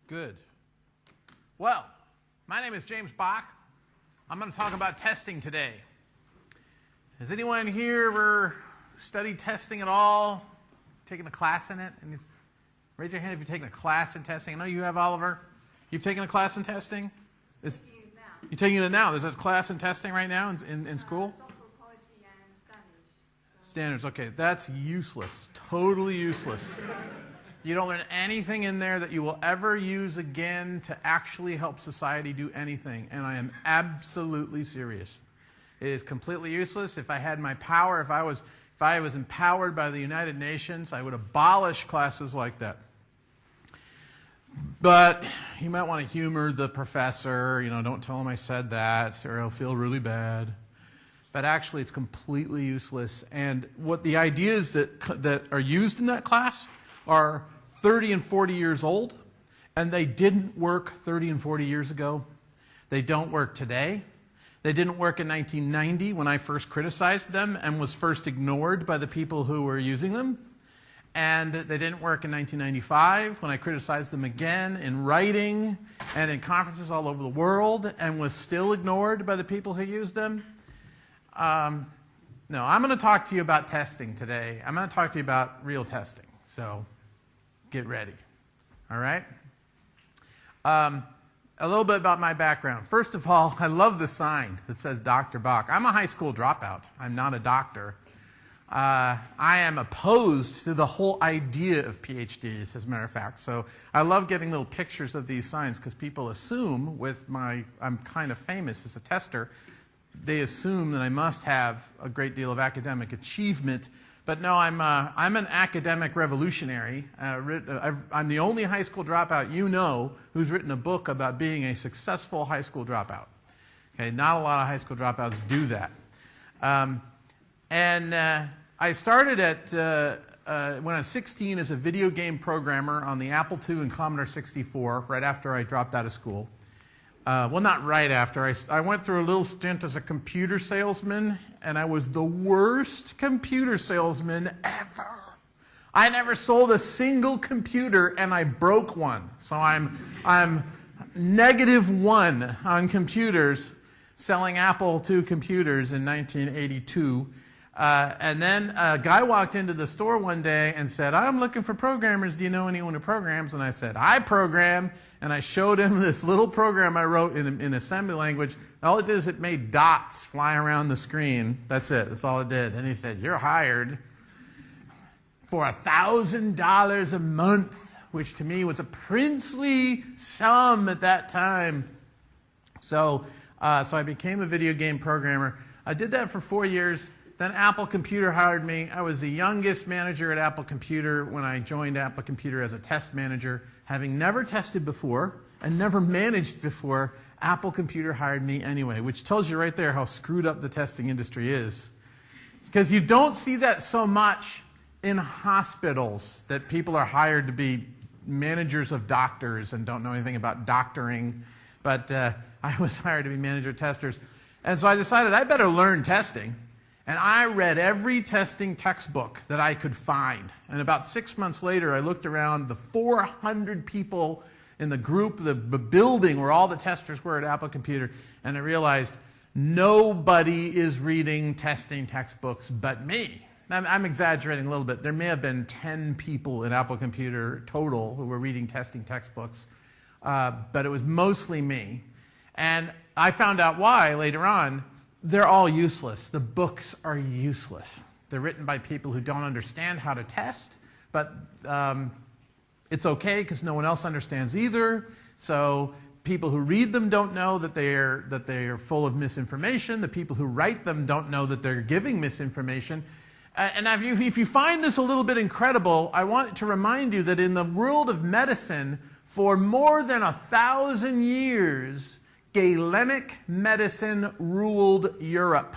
Good. Well, my name is James Bach. I'm going to talk about testing today. Has anyone here ever studied testing at all? Taken a class in it? And raise your hand if you've taken a class in testing. I know you have, Oliver. You've taken a class in testing? You're taking it now. There's a class in testing right now in school? Anthropology and standards. Standards, okay. That's useless. Totally useless. You don't learn anything in there that you will ever use again to actually help society do anything. And I am absolutely serious. It is completely useless. If I had my power, if I was empowered by the United Nations, I would abolish classes like that. But you might want to humor the professor, don't tell him I said that, or he'll feel really bad. But actually, it's completely useless. And what the ideas that are used in that class are 30 and 40 years old, and they didn't work 30 and 40 years ago. They don't work today. They didn't work in 1990 when I first criticized them and was first ignored by the people who were using them. And they didn't work in 1995 when I criticized them again in writing and in conferences all over the world and was still ignored by the people who used them. No, I'm going to talk to you about testing today. I'm going to talk to you about real testing. So get ready. All right? A little bit about my background. First of all, I love the sign that says Dr. Bach. I'm a high school dropout. I'm not a doctor. I am opposed to the whole idea of PhDs, as a matter of fact. So I love getting little pictures of these signs because people assume I'm kind of famous as a tester. They assume that I must have a great deal of academic achievement. But no, I'm an academic revolutionary. I'm the only high school dropout who's written a book about being a successful high school dropout. Okay, not a lot of high school dropouts do that. I started when I was 16 as a video game programmer on the Apple II and Commodore 64 right after I dropped out of school. Well, not right after. I went through a little stint as a computer salesman, and I was the worst computer salesman ever. I never sold a single computer, and I broke one. So I'm -1 on computers, selling Apple II computers in 1982. And then a guy walked into the store one day and said, "I'm looking for programmers. Do you know anyone who programs?" And I said, "I program." And I showed him this little program I wrote in assembly language. All it did is it made dots fly around the screen. That's it. That's all it did. And he said, "You're hired for $1,000 a month," which to me was a princely sum at that time. So I became a video game programmer. I did that for 4 years. Then Apple Computer hired me. I was the youngest manager at Apple Computer when I joined Apple Computer as a test manager. Having never tested before and never managed before, Apple Computer hired me anyway, which tells you right there how screwed up the testing industry is. Because you don't see that so much in hospitals, that people are hired to be managers of doctors and don't know anything about doctoring. But I was hired to be manager of testers. And so I decided I better learn testing. And I read every testing textbook that I could find. And about 6 months later, I looked around the 400 people in the group, the building where all the testers were at Apple Computer, and I realized nobody is reading testing textbooks but me. I'm exaggerating a little bit. There may have been 10 people at Apple Computer total who were reading testing textbooks, but it was mostly me. And I found out why later on. They're all useless. The books are useless. They're written by people who don't understand how to test, but it's okay because no one else understands either. So people who read them don't know that they are full of misinformation. The people who write them don't know that they're giving misinformation. And if you find this a little bit incredible, I want to remind you that in the world of medicine, for more than 1,000 years, Galenic medicine ruled Europe.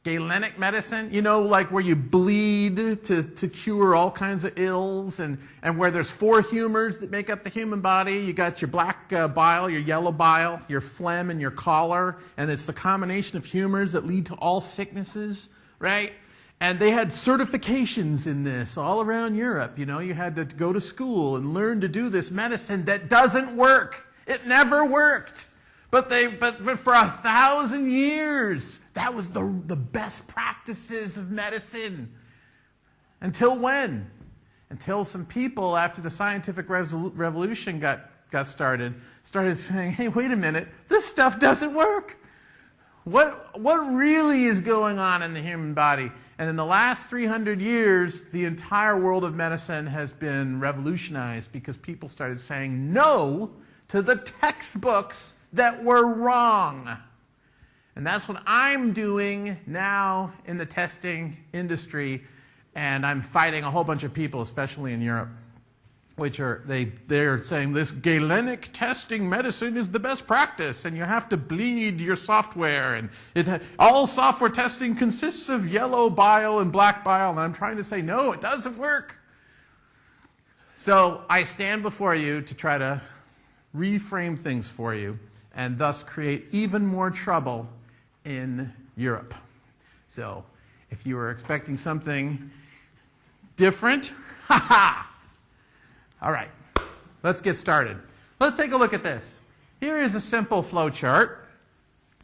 Galenic medicine, like where you bleed to cure all kinds of ills, and where there's 4 humors that make up the human body. You got your black bile, your yellow bile, your phlegm, and your choler, and it's the combination of humors that lead to all sicknesses, right? And they had certifications in this all around Europe. You know, you had to go to school and learn to do this medicine that doesn't work. It never worked. But for 1,000 years, that was the best practices of medicine. Until when? Until some people, after the scientific revolution got started saying, hey, wait a minute, this stuff doesn't work. What really is going on in the human body? And in the last 300 years, the entire world of medicine has been revolutionized because people started saying no to the textbooks that were wrong. And that's what I'm doing now in the testing industry. And I'm fighting a whole bunch of people, especially in Europe, which they're saying this Galenic testing medicine is the best practice, and you have to bleed your software, and all software testing consists of yellow bile and black bile, and I'm trying to say, no, it doesn't work. So I stand before you to try to reframe things for you, and thus create even more trouble in Europe. So if you were expecting something different, ha-ha! All right, let's get started. Let's take a look at this. Here is a simple flow chart.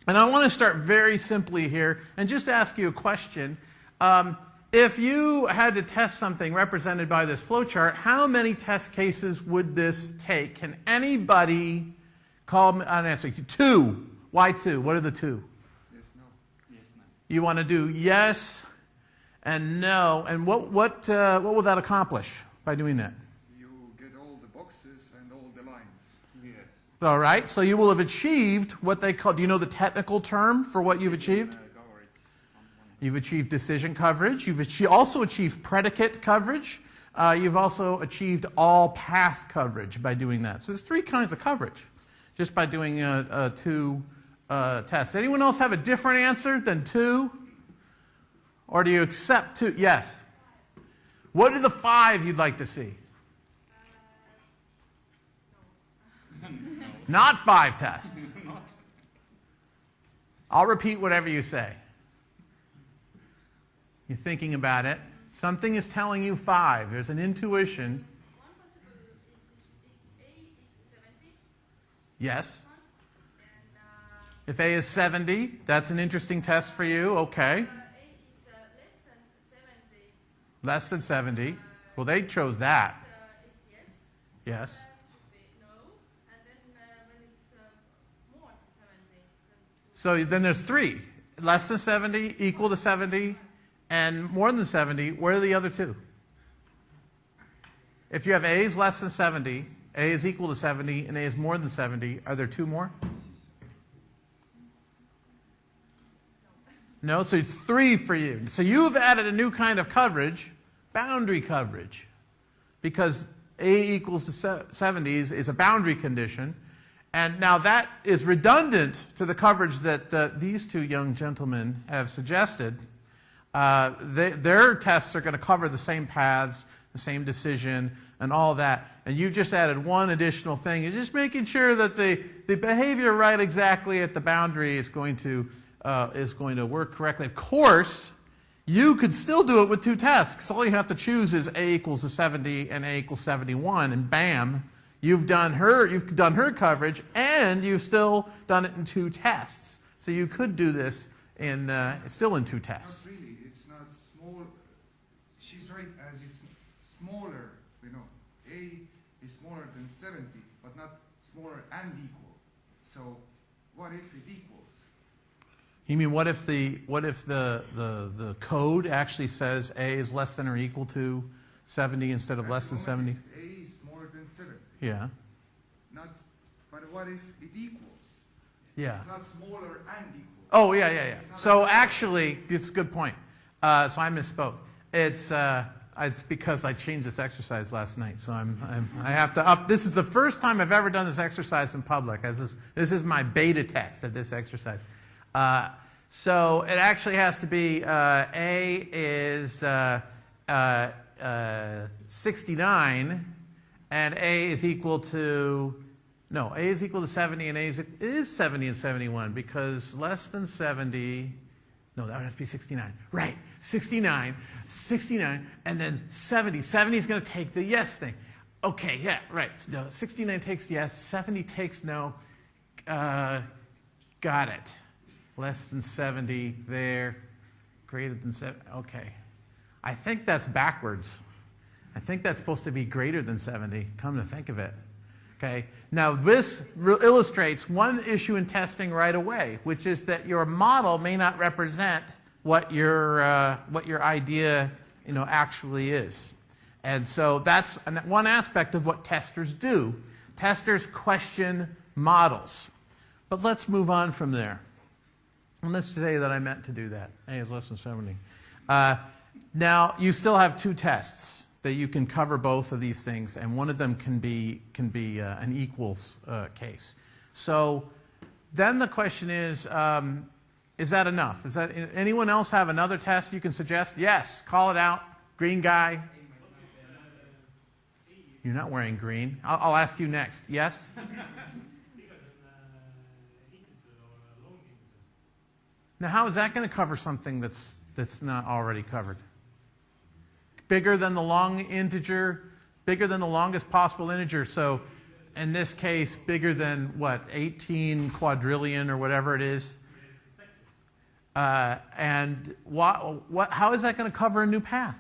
And I want to start very simply here and just ask you a question. If you had to test something represented by this flow chart, how many test cases would this take? Can anybody call me an answer? 2. Why 2? What are the 2? Yes, no. Yes, no. You want to do yes and no. And what will that accomplish by doing that? You get all the boxes and all the lines. Yes. All right, so you will have achieved what they call, do you know the technical term for what you've achieved? You've achieved decision coverage. You've also achieved predicate coverage. You've also achieved all path coverage by doing that. So there's 3 kinds of coverage just by doing 2 tests. Anyone else have a different answer than 2? Or do you accept 2? Yes. What are the 5 you'd like to see? Not 5 tests. I'll repeat whatever you say. You're thinking about it. Something is telling you 5. There's an intuition. One possible is A is 70. Yes. And If A is 70, that's an interesting test for you. Okay. A is less than 70. Less than 70. Well, they chose that. Is yes. Yes. Should be no. And then when it's more than 70. So then there's 3. Less than 70, equal to 70, and more than 70. Where are the other 2? If you have A is less than 70, A is equal to 70, and A is more than 70, are there 2 more? No, so it's 3 for you. So you've added a new kind of coverage, boundary coverage, because A equals to 70 is a boundary condition. And now that is redundant to the coverage that these 2 young gentlemen have suggested. Their tests are going to cover the same paths, the same decision, and all that. And you've just added one additional thing. You're just making sure that the behavior right exactly at the boundary is going to work correctly. Of course, you could still do it with 2 tests, because all you have to choose is A equals to 70 and A equals 71, and bam, you've done her coverage, and you've still done it in 2 tests. So you could do this still in 2 tests. Not really. It's not small. She's right, as it's smaller. You know, A is smaller than 70, but not smaller and equal. So what if it equals? You mean what if the code actually says A is less than or equal to 70 instead of At less the than moment 70? A is smaller than 70. Yeah. But what if it equals? Yeah. It's not smaller and equal. Oh, yeah. So actually, it's a good point. So I misspoke. It's because I changed this exercise last night. So I have to up. This is the first time I've ever done this exercise in public. This is my beta test of this exercise. So it actually has to be A is 69, and A is equal to, no, A is equal to 70, and A is 70 and 71, because less than 70 No, that would have to be 69. Right, 69, and then 70. 70 is going to take the yes thing. Okay, yeah, right. No, 69 takes yes, 70 takes no. Got it. Less than 70 there, greater than 70. Okay. I think that's backwards. I think that's supposed to be greater than 70, come to think of it. Okay. Now, this illustrates one issue in testing right away, which is that your model may not represent what your idea actually is. And so that's one aspect of what testers do. Testers question models. But let's move on from there. And let's say that I meant to do that. A is less than 70. Now, you still have two tests that you can cover both of these things, and one of them can be an equals case. So then the question is that enough? Is that anyone else have another test you can suggest? Yes, call it out. Green guy. You're not wearing green. I'll ask you next. Yes? Now, how is that going to cover something that's not already covered? Bigger than the long integer, bigger than the longest possible integer. So, in this case, bigger than what, 18 quadrillion or whatever it is. And how is that going to cover a new path?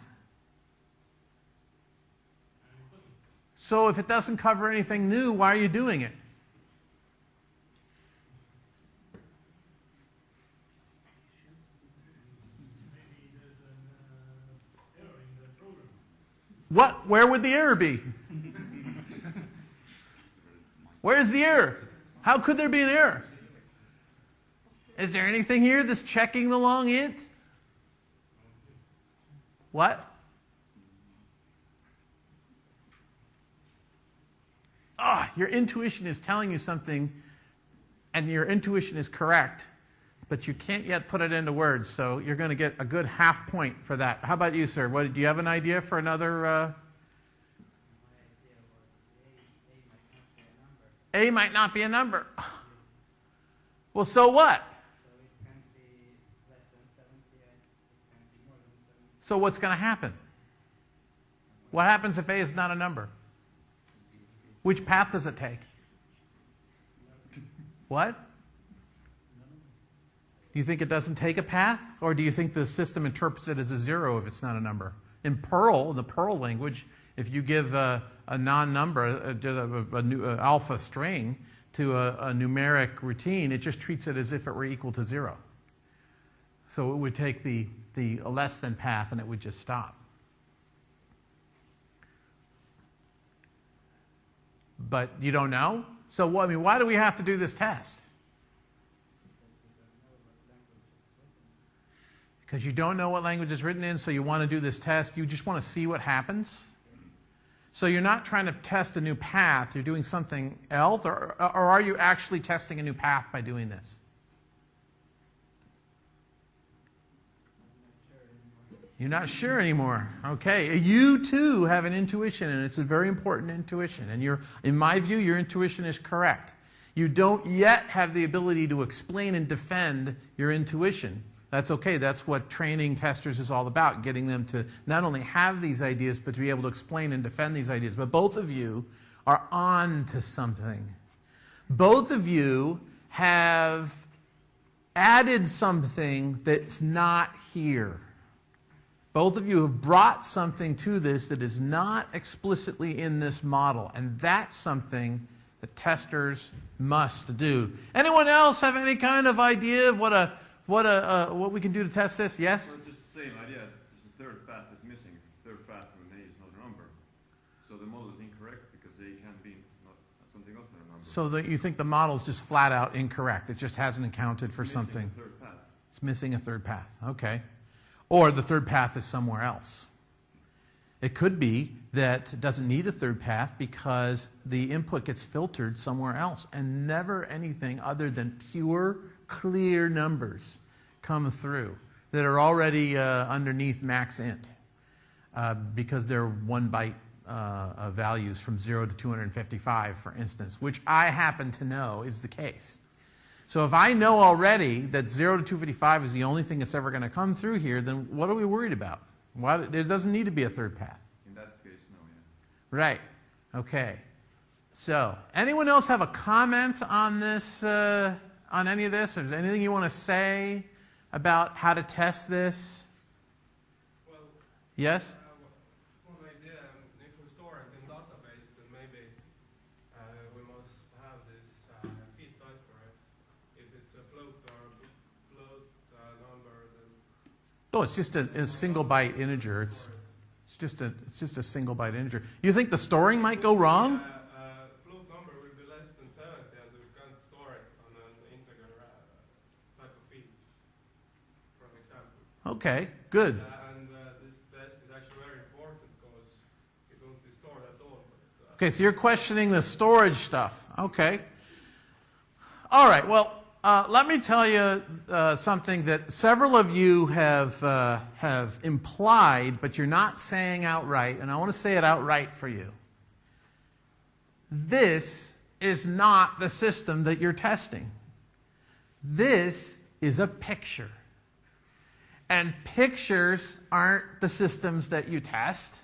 So, if it doesn't cover anything new, why are you doing it? Where would the error be? Where's the error? How could there be an error? Is there anything here that's checking the long int? What? Your intuition is telling you something, and your intuition is correct, but you can't yet put it into words, so you're going to get a good half point for that. How about you, sir? Do you have an idea for another? A might not be a number. Well, so what? So what's going to happen? What happens if A is not a number? Which path does it take? What? Do you think it doesn't take a path? Or do you think the system interprets it as a zero if it's not a number? In the Perl language, if you give a non-number, a alpha string to a numeric routine, it just treats it as if it were equal to 0. So it would take the less than path and it would just stop. But you don't know? So why do we have to do this test? Because you don't know what language it's written in, so you want to do this test. You just want to see what happens. So you're not trying to test a new path. You're doing something else, or are you actually testing a new path by doing this? You're not sure anymore. Okay. You too have an intuition, and it's a very important intuition. And in my view, your intuition is correct. You don't yet have the ability to explain and defend your intuition. That's okay. That's what training testers is all about, getting them to not only have these ideas, but to be able to explain and defend these ideas. But both of you are on to something. Both of you have added something that's not here. Both of you have brought something to this that is not explicitly in this model, and that's something that testers must do. Anyone else have any kind of idea of what we can do to test this? Yes? Well, just the same idea. There's a third path that's missing. The third path from A is not a number. So the model is incorrect because A can be not something else than a number. So you think the model's just flat out incorrect. It just hasn't accounted for something. Missing a third path. It's missing a third path. Okay. Or the third path is somewhere else. It could be that it doesn't need a third path because the input gets filtered somewhere else and never anything other than pure, clear numbers come through that are already underneath max int because they're 1 byte values from 0 to 255, for instance, which I happen to know is the case. So if I know already that 0 to 255 is the only thing that's ever going to come through here, then what are we worried about? There doesn't need to be a third path. In that case, no, yeah. Right. Okay. So, anyone else have a comment on this, on any of this? Or is there anything you want to say about how to test this? Well, Yes? one idea, if we store it in database, then maybe we must have this feed type for it. If it's a float or float number, then Oh, it's just a single byte integer. It's just a single byte integer. You think the storing might go wrong? float number will be less than 70, and we can't store it on an integer type of feed, for example. Okay, good. And this test is actually very important because it won't be stored at all. But, Okay, so you're questioning the storage stuff. Okay. All right, well, let me tell you something that several of you have implied, but you're not saying outright, and I want to say it outright for you. This is not the system that you're testing. This is a picture. And pictures aren't the systems that you test,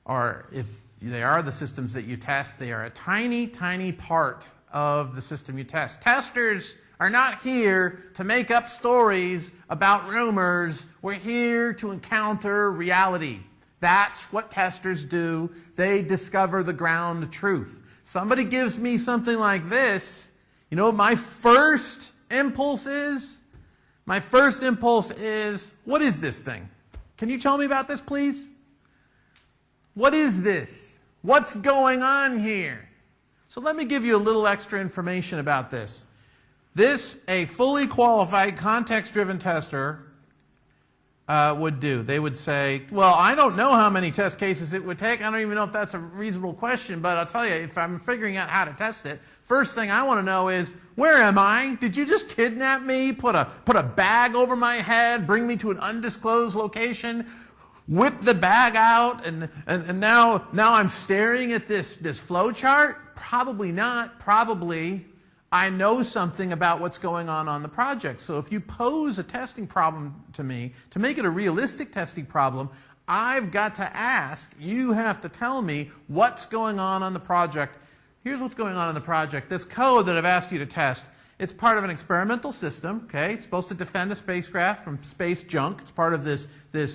or if they are the systems that you test, they are a tiny, tiny part of the system you test. Testers are not here to make up stories about rumors. We're here to encounter reality. That's what testers do. They discover the ground truth. Somebody gives me something like this. You know what my first impulse is? My first impulse is, what is this thing? Can you tell me about this, please? What is this? What's going on here? So let me give you a little extra information about this. This, a fully qualified context-driven tester would do. They would say, well, I don't know how many test cases it would take. I don't even know if that's a reasonable question, but I'll tell you, if I'm figuring out how to test it, first thing I want to know is, where am I? Did you just kidnap me, put a bag over my head, bring me to an undisclosed location, whip the bag out, and now I'm staring at this flow chart? Probably not. Probably I know something about what's going on the project. So if you pose a testing problem to me, to make it a realistic testing problem, I've got to ask, you have to tell me what's going on the project. Here's what's going on in the project. This code that I've asked you to test, it's part of an experimental system, okay? It's supposed to defend a spacecraft from space junk. It's part of this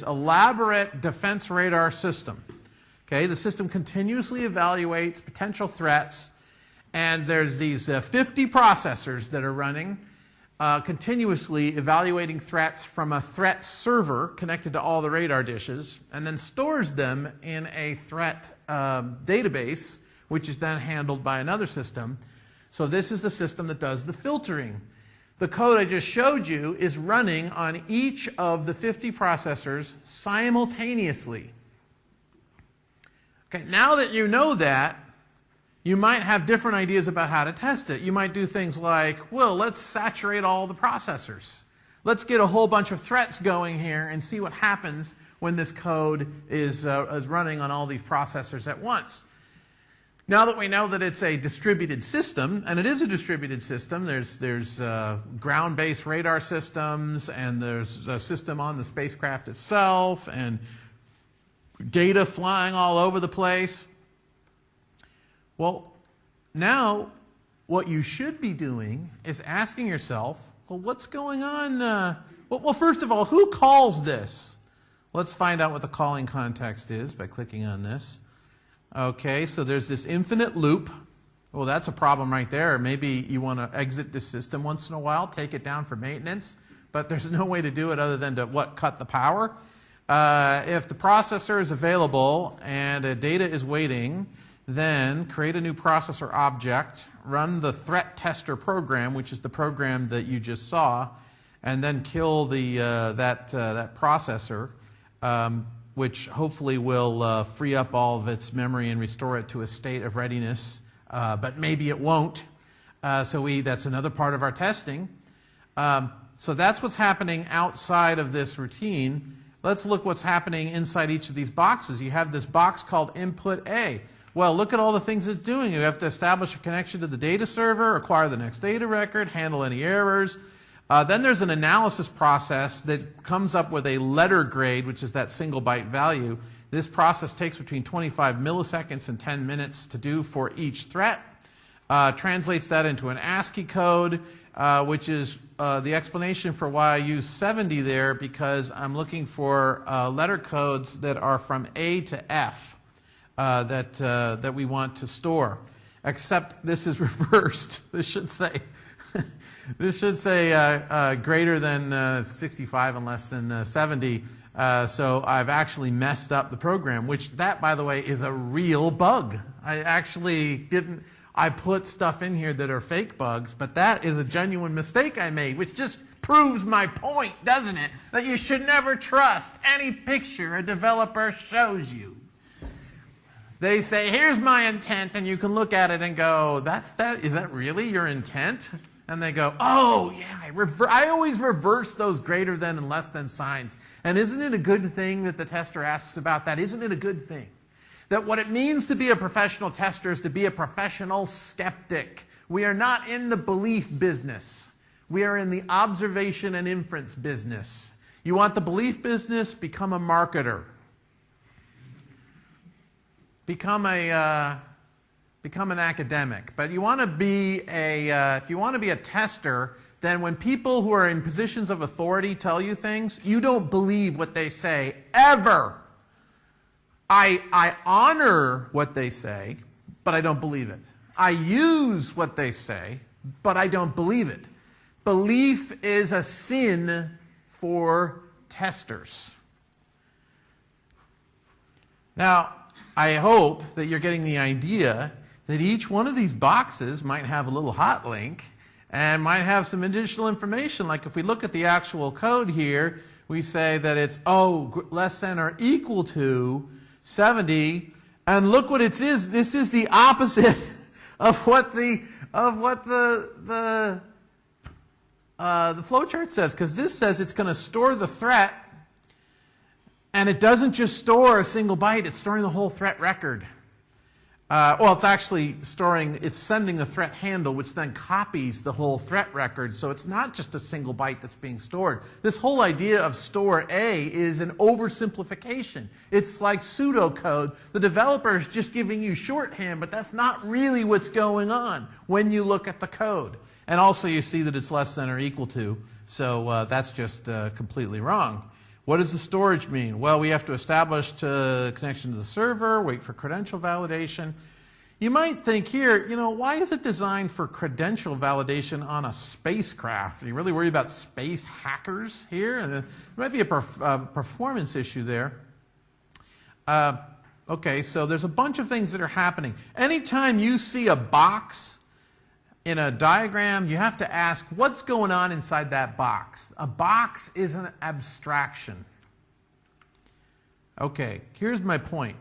elaborate defense radar system. Okay, the system continuously evaluates potential threats, and there's these 50 processors that are running, continuously evaluating threats from a threat server connected to all the radar dishes, and then stores them in a threat database, which is then handled by another system. So this is the system that does the filtering. The code I just showed you is running on each of the 50 processors simultaneously. Okay, now that you know that, you might have different ideas about how to test it. You might do things like, well, let's saturate all the processors. Let's get a whole bunch of threats going here and see what happens when this code is running on all these processors at once. Now that we know that it's a distributed system, and it is a distributed system, there's ground-based radar systems, and there's a system on the spacecraft itself, and data flying all over the place. Well, now what you should be doing is asking yourself, well, what's going on? Well, first of all, who calls this? Let's find out what the calling context is by clicking on this. Okay, so there's this infinite loop. Well, that's a problem right there. Maybe you want to exit this system once in a while, take it down for maintenance, but there's no way to do it other than to, cut the power? If the processor is available and data is waiting, then create a new processor object, run the threat tester program, which is the program that you just saw, and then kill that processor, which hopefully will free up all of its memory and restore it to a state of readiness, but maybe it won't. That's another part of our testing. So that's what's happening outside of this routine. Let's look what's happening inside each of these boxes. You have this box called input A. Well, look at all the things it's doing. You have to establish a connection to the data server, acquire the next data record, handle any errors. Then there's an analysis process that comes up with a letter grade, which is that single byte value. This process takes between 25 milliseconds and 10 minutes to do for each threat. Translates that into an ASCII code, which is the explanation for why I use 70 there, because I'm looking for letter codes that are from A to F that we want to store. Except this is reversed. This should say greater than 65 and less than 70. So I've actually messed up the program, which that, by the way, is a real bug. I actually didn't. I put stuff in here that are fake bugs, but that is a genuine mistake I made, which just proves my point, doesn't it? That you should never trust any picture a developer shows you. They say, here's my intent, and you can look at it and go, is that really your intent? And they go, oh, yeah, I always reverse those greater than and less than signs. And isn't it a good thing that the tester asks about that? Isn't it a good thing? That what it means to be a professional tester is to be a professional skeptic. We are not in the belief business. We are in the observation and inference business. You want the belief business? Become a marketer. Become an academic. But you want to be if you want to be a tester, then when people who are in positions of authority tell you things, you don't believe what they say, ever. I honor what they say, but I don't believe it. I use what they say, but I don't believe it. Belief is a sin for testers. Now, I hope that you're getting the idea that each one of these boxes might have a little hot link and might have some additional information. Like if we look at the actual code here, we say that it's, less than or equal to 70, and look what it is. This is the opposite of what the flowchart says, because this says it's going to store the threat, and it doesn't just store a single byte; it's storing the whole threat record. It's actually it's sending the threat handle, which then copies the whole threat record. So it's not just a single byte that's being stored. This whole idea of store A is an oversimplification. It's like pseudocode. The developer is just giving you shorthand, but that's not really what's going on when you look at the code. And also you see that it's less than or equal to. So that's just completely wrong. What does the storage mean? Well, we have to establish a connection to the server, wait for credential validation. You might think here, why is it designed for credential validation on a spacecraft? Are you really worried about space hackers here? There might be a performance issue there. Okay, so there's a bunch of things that are happening. Anytime you see a box in a diagram, you have to ask, what's going on inside that box? A box is an abstraction. Okay, here's my point.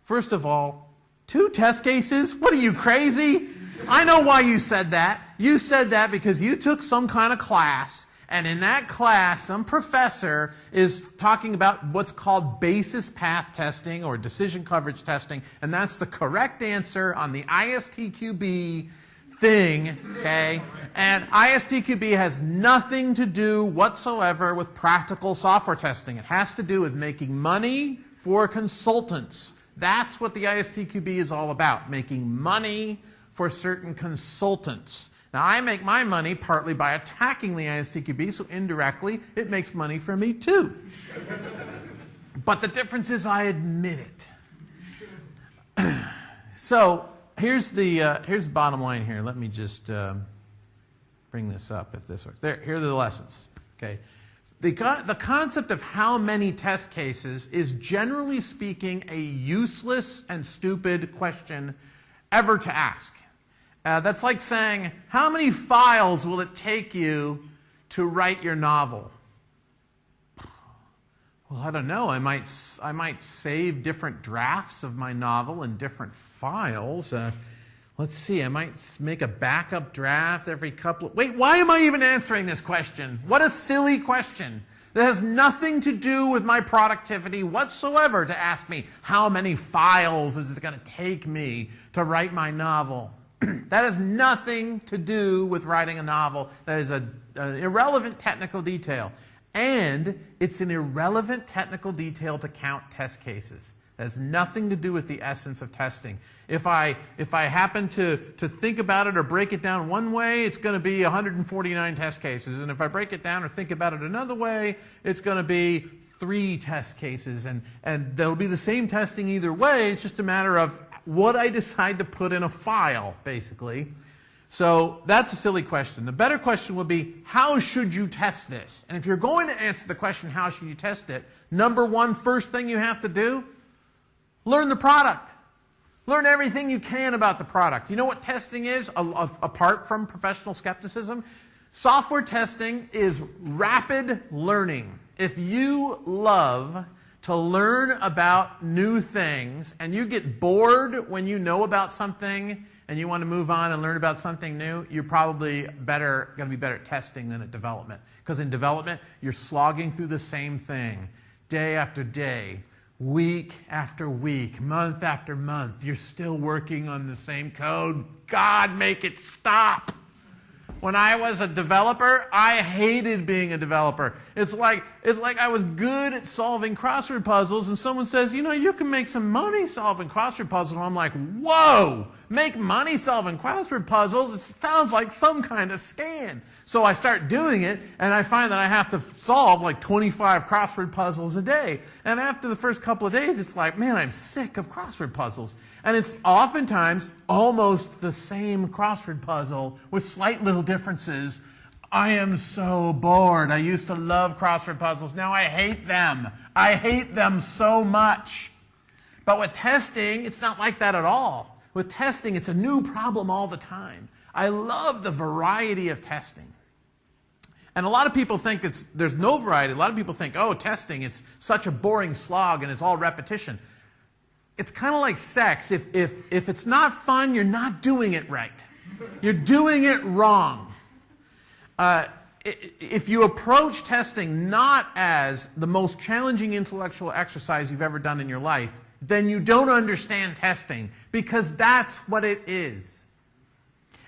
First of all, 2 test cases? What are you, crazy? I know why you said that. You said that because you took some kind of class, and in that class, some professor is talking about what's called basis path testing or decision coverage testing, and that's the correct answer on the ISTQB thing, okay? And ISTQB has nothing to do whatsoever with practical software testing. It has to do with making money for consultants. That's what the ISTQB is all about, making money for certain consultants. Now, I make my money partly by attacking the ISTQB, so indirectly it makes money for me too. But the difference is I admit it. So, here's the bottom line here. Let me just bring this up if this works. Here are the lessons. Okay, the concept of how many test cases is generally speaking a useless and stupid question ever to ask. That's like saying, how many files will it take you to write your novel? Well, I don't know. I might save different drafts of my novel in different files. Let's see. I might make a backup draft every couple of... Wait, why am I even answering this question? What a silly question. That has nothing to do with my productivity whatsoever to ask me how many files is it going to take me to write my novel. That has nothing to do with writing a novel. That is an irrelevant technical detail. And it's an irrelevant technical detail to count test cases. That has nothing to do with the essence of testing. If I happen to think about it or break it down one way, it's going to be 149 test cases. And if I break it down or think about it another way, it's going to be 3 test cases. And there'll be the same testing either way. It's just a matter of what I decide to put in a file, basically. So that's a silly question. The better question would be, how should you test this? And if you're going to answer the question, how should you test it, number one, first thing you have to do, learn the product. Learn everything you can about the product. You know what testing is, apart from professional skepticism? Software testing is rapid learning. If you love to learn about new things and you get bored when you know about something and you want to move on and learn about something new, you're probably going to be better at testing than at development. Because in development, you're slogging through the same thing day after day, week after week, month after month. You're still working on the same code. God, make it stop. When I was a developer, I hated being a developer. It's like I was good at solving crossword puzzles, and someone says, you know, you can make some money solving crossword puzzles. And I'm like, whoa, make money solving crossword puzzles? It sounds like some kind of scam. So I start doing it, and I find that I have to solve like 25 crossword puzzles a day. And after the first couple of days, it's like, man, I'm sick of crossword puzzles. And it's oftentimes almost the same crossword puzzle with slight little differences. I am so bored. I used to love crossword puzzles. Now I hate them. I hate them so much. But with testing, it's not like that at all. With testing, it's a new problem all the time. I love the variety of testing. And a lot of people think there's no variety. A lot of people think, oh, testing, it's such a boring slog and it's all repetition. It's kind of like sex. If it's not fun, you're not doing it right. You're doing it wrong. If you approach testing not as the most challenging intellectual exercise you've ever done in your life, then you don't understand testing, because that's what it is.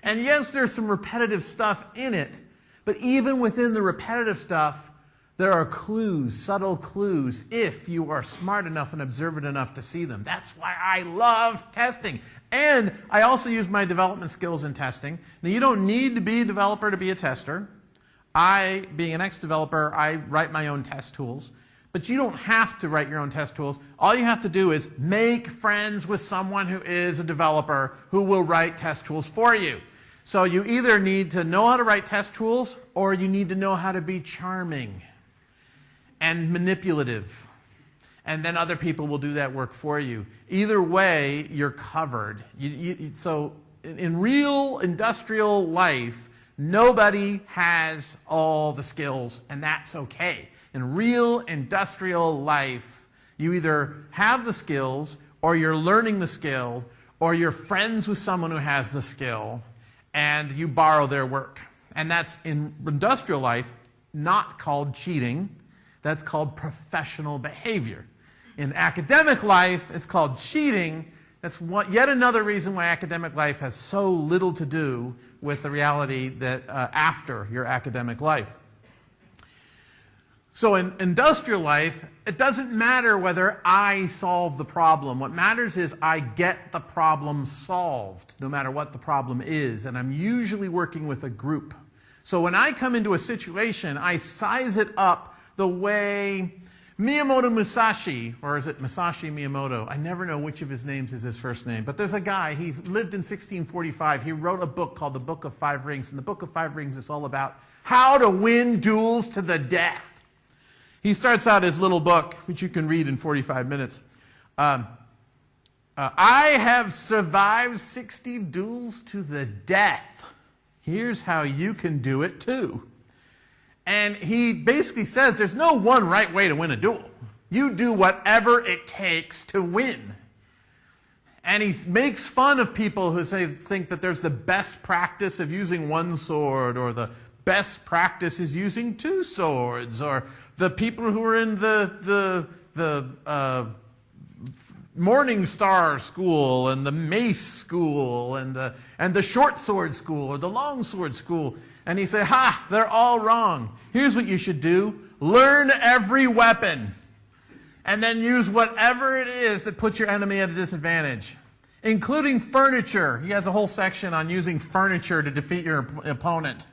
And yes, there's some repetitive stuff in it, but even within the repetitive stuff, there are clues, subtle clues, if you are smart enough and observant enough to see them. That's why I love testing. And I also use my development skills in testing. Now, you don't need to be a developer to be a tester. Being an ex-developer, I write my own test tools. But you don't have to write your own test tools. All you have to do is make friends with someone who is a developer who will write test tools for you. So you either need to know how to write test tools, or you need to know how to be charming and manipulative. And then other people will do that work for you. Either way, you're covered. So in real industrial life, nobody has all the skills, and that's okay. In real industrial life, you either have the skills, or you're learning the skill, or you're friends with someone who has the skill, and you borrow their work. And that's, in industrial life, not called cheating. That's called professional behavior. In academic life, it's called cheating. That's yet another reason why academic life has so little to do with the reality that after your academic life. So in industrial life, it doesn't matter whether I solve the problem. What matters is I get the problem solved, no matter what the problem is. And I'm usually working with a group. So when I come into a situation, I size it up the way Miyamoto Musashi, or is it Masashi Miyamoto? I never know which of his names is his first name. But there's a guy, he lived in 1645. He wrote a book called The Book of Five Rings. And the Book of Five Rings is all about how to win duels to the death. He starts out his little book, which you can read in 45 minutes. I have survived 60 duels to the death. Here's how you can do it too. And he basically says there's no one right way to win a duel. You do whatever it takes to win. And he makes fun of people who think that there's the best practice of using one sword, or the best practice is using two swords, or the people who were in the Morning Star School and the Mace School and the Short Sword School or the Long Sword School. And he said, ha, they're all wrong. Here's what you should do. Learn every weapon. And then use whatever it is that puts your enemy at a disadvantage, including furniture. He has a whole section on using furniture to defeat your opponent.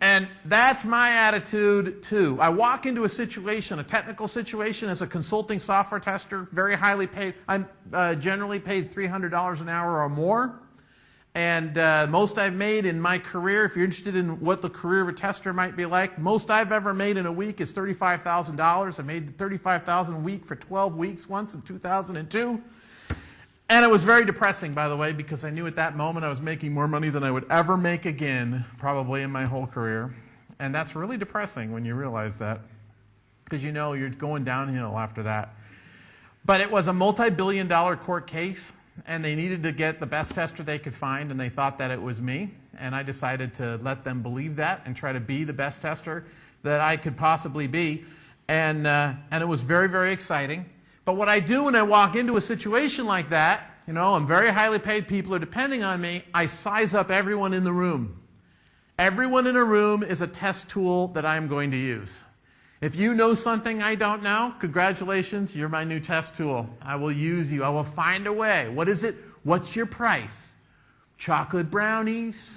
And that's my attitude, too. I walk into a situation, a technical situation, as a consulting software tester, very highly paid. I'm generally paid $300 an hour or more. And most I've made in my career, if you're interested in what the career of a tester might be like, most I've ever made in a week is $35,000. I made $35,000 a week for 12 weeks once in 2002. And it was very depressing, by the way, because I knew at that moment I was making more money than I would ever make again, probably in my whole career. And that's really depressing when you realize that, because you know you're going downhill after that. But it was a multi-billion-dollar court case, and they needed to get the best tester they could find, and they thought that it was me. And I decided to let them believe that and try to be the best tester that I could possibly be. And it was very, very exciting. But what I do when I walk into a situation like that, you know, I'm very highly paid, people are depending on me, I size up everyone in the room. Everyone in a room is a test tool that I'm going to use. If you know something I don't know, congratulations, you're my new test tool. I will use you. I will find a way. What is it? What's your price? Chocolate brownies?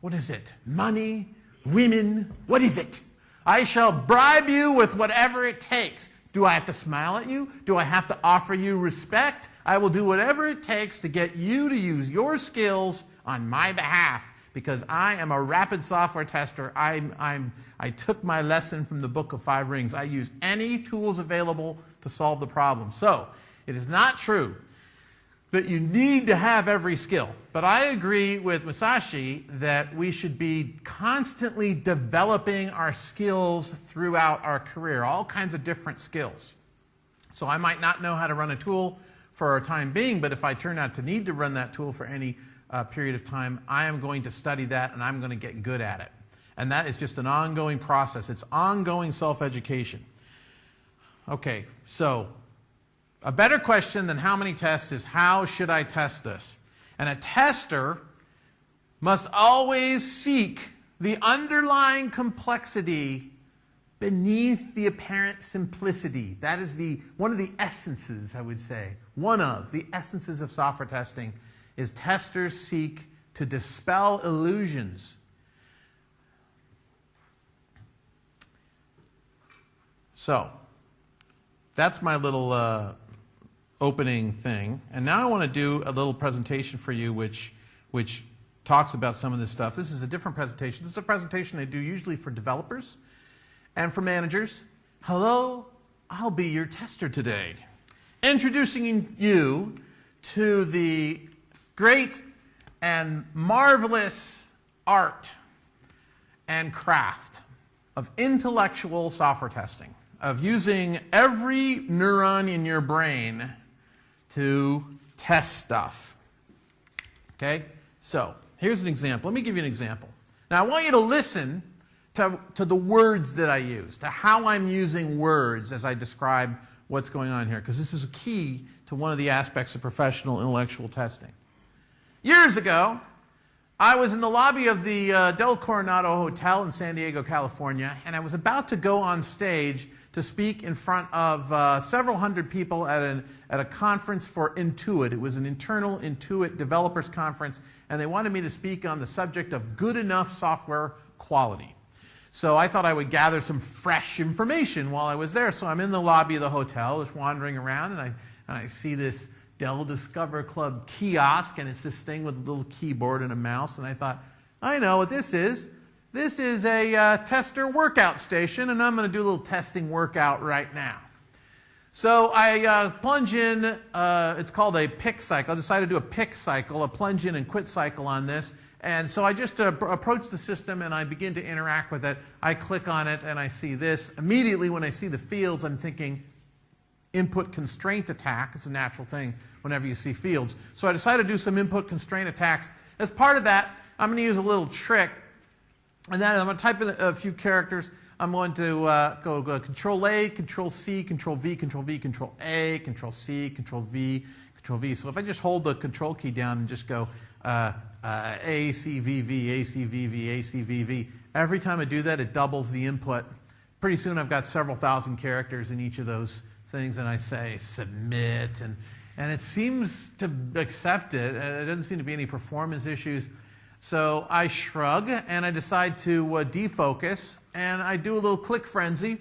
What is it? Money? Women? What is it? I shall bribe you with whatever it takes. Do I have to smile at you? Do I have to offer you respect? I will do whatever it takes to get you to use your skills on my behalf, because I am a rapid software tester. I took my lesson from the Book of Five Rings. I use any tools available to solve the problem. So it is not true that you need to have every skill. But I agree with Musashi that we should be constantly developing our skills throughout our career, all kinds of different skills. So I might not know how to run a tool for a time being, but if I turn out to need to run that tool for any period of time, I am going to study that and I'm going to get good at it. And that is just an ongoing process. It's ongoing self-education. Okay, so a better question than how many tests is how should I test this? And a tester must always seek the underlying complexity beneath the apparent simplicity. That is one of the essences, I would say. One of the essences of software testing is testers seek to dispel illusions. So, that's my little opening thing. And now I want to do a little presentation for you which talks about some of this stuff. This is a different presentation. This is a presentation I do usually for developers and for managers. Hello, I'll be your tester today. Introducing you to the great and marvelous art and craft of intellectual software testing, of using every neuron in your brain to test stuff. Okay? So, here's an example. Let me give you an example. Now, I want you to listen to the words that I use, to how I'm using words as I describe what's going on here, because this is a key to one of the aspects of professional intellectual testing. Years ago, I was in the lobby of the Del Coronado Hotel in San Diego, California, and I was about to go on stage to speak in front of several hundred people at a conference for Intuit. It was an internal Intuit developers conference, and they wanted me to speak on the subject of good enough software quality. So I thought I would gather some fresh information while I was there. So I'm in the lobby of the hotel, just wandering around, and I see this Dell Discover Club kiosk, and it's this thing with a little keyboard and a mouse, and I thought, I know what this is. This is a tester workout station, and I'm going to do a little testing workout right now. So I plunge in, it's called a pick cycle. I decided to do a pick cycle, a plunge in and quit cycle on this. And so I just approach the system and I begin to interact with it. I click on it and I see this. Immediately when I see the fields, I'm thinking input constraint attack. It's a natural thing whenever you see fields. So I decided to do some input constraint attacks. As part of that, I'm going to use a little trick. And that is I'm going to type in a few characters. I'm going to go Control A, Control C, Control V, Control V, Control A, Control C, Control V, Control V. So if I just hold the Control key down and just go A, C, V, V, A, C, V, V, A, C, V, V, every time I do that, it doubles the input. Pretty soon I've got several thousand characters in each of those things, and I say submit, and it seems to accept it. There doesn't seem to be any performance issues. So I shrug, and I decide to defocus, and I do a little click frenzy.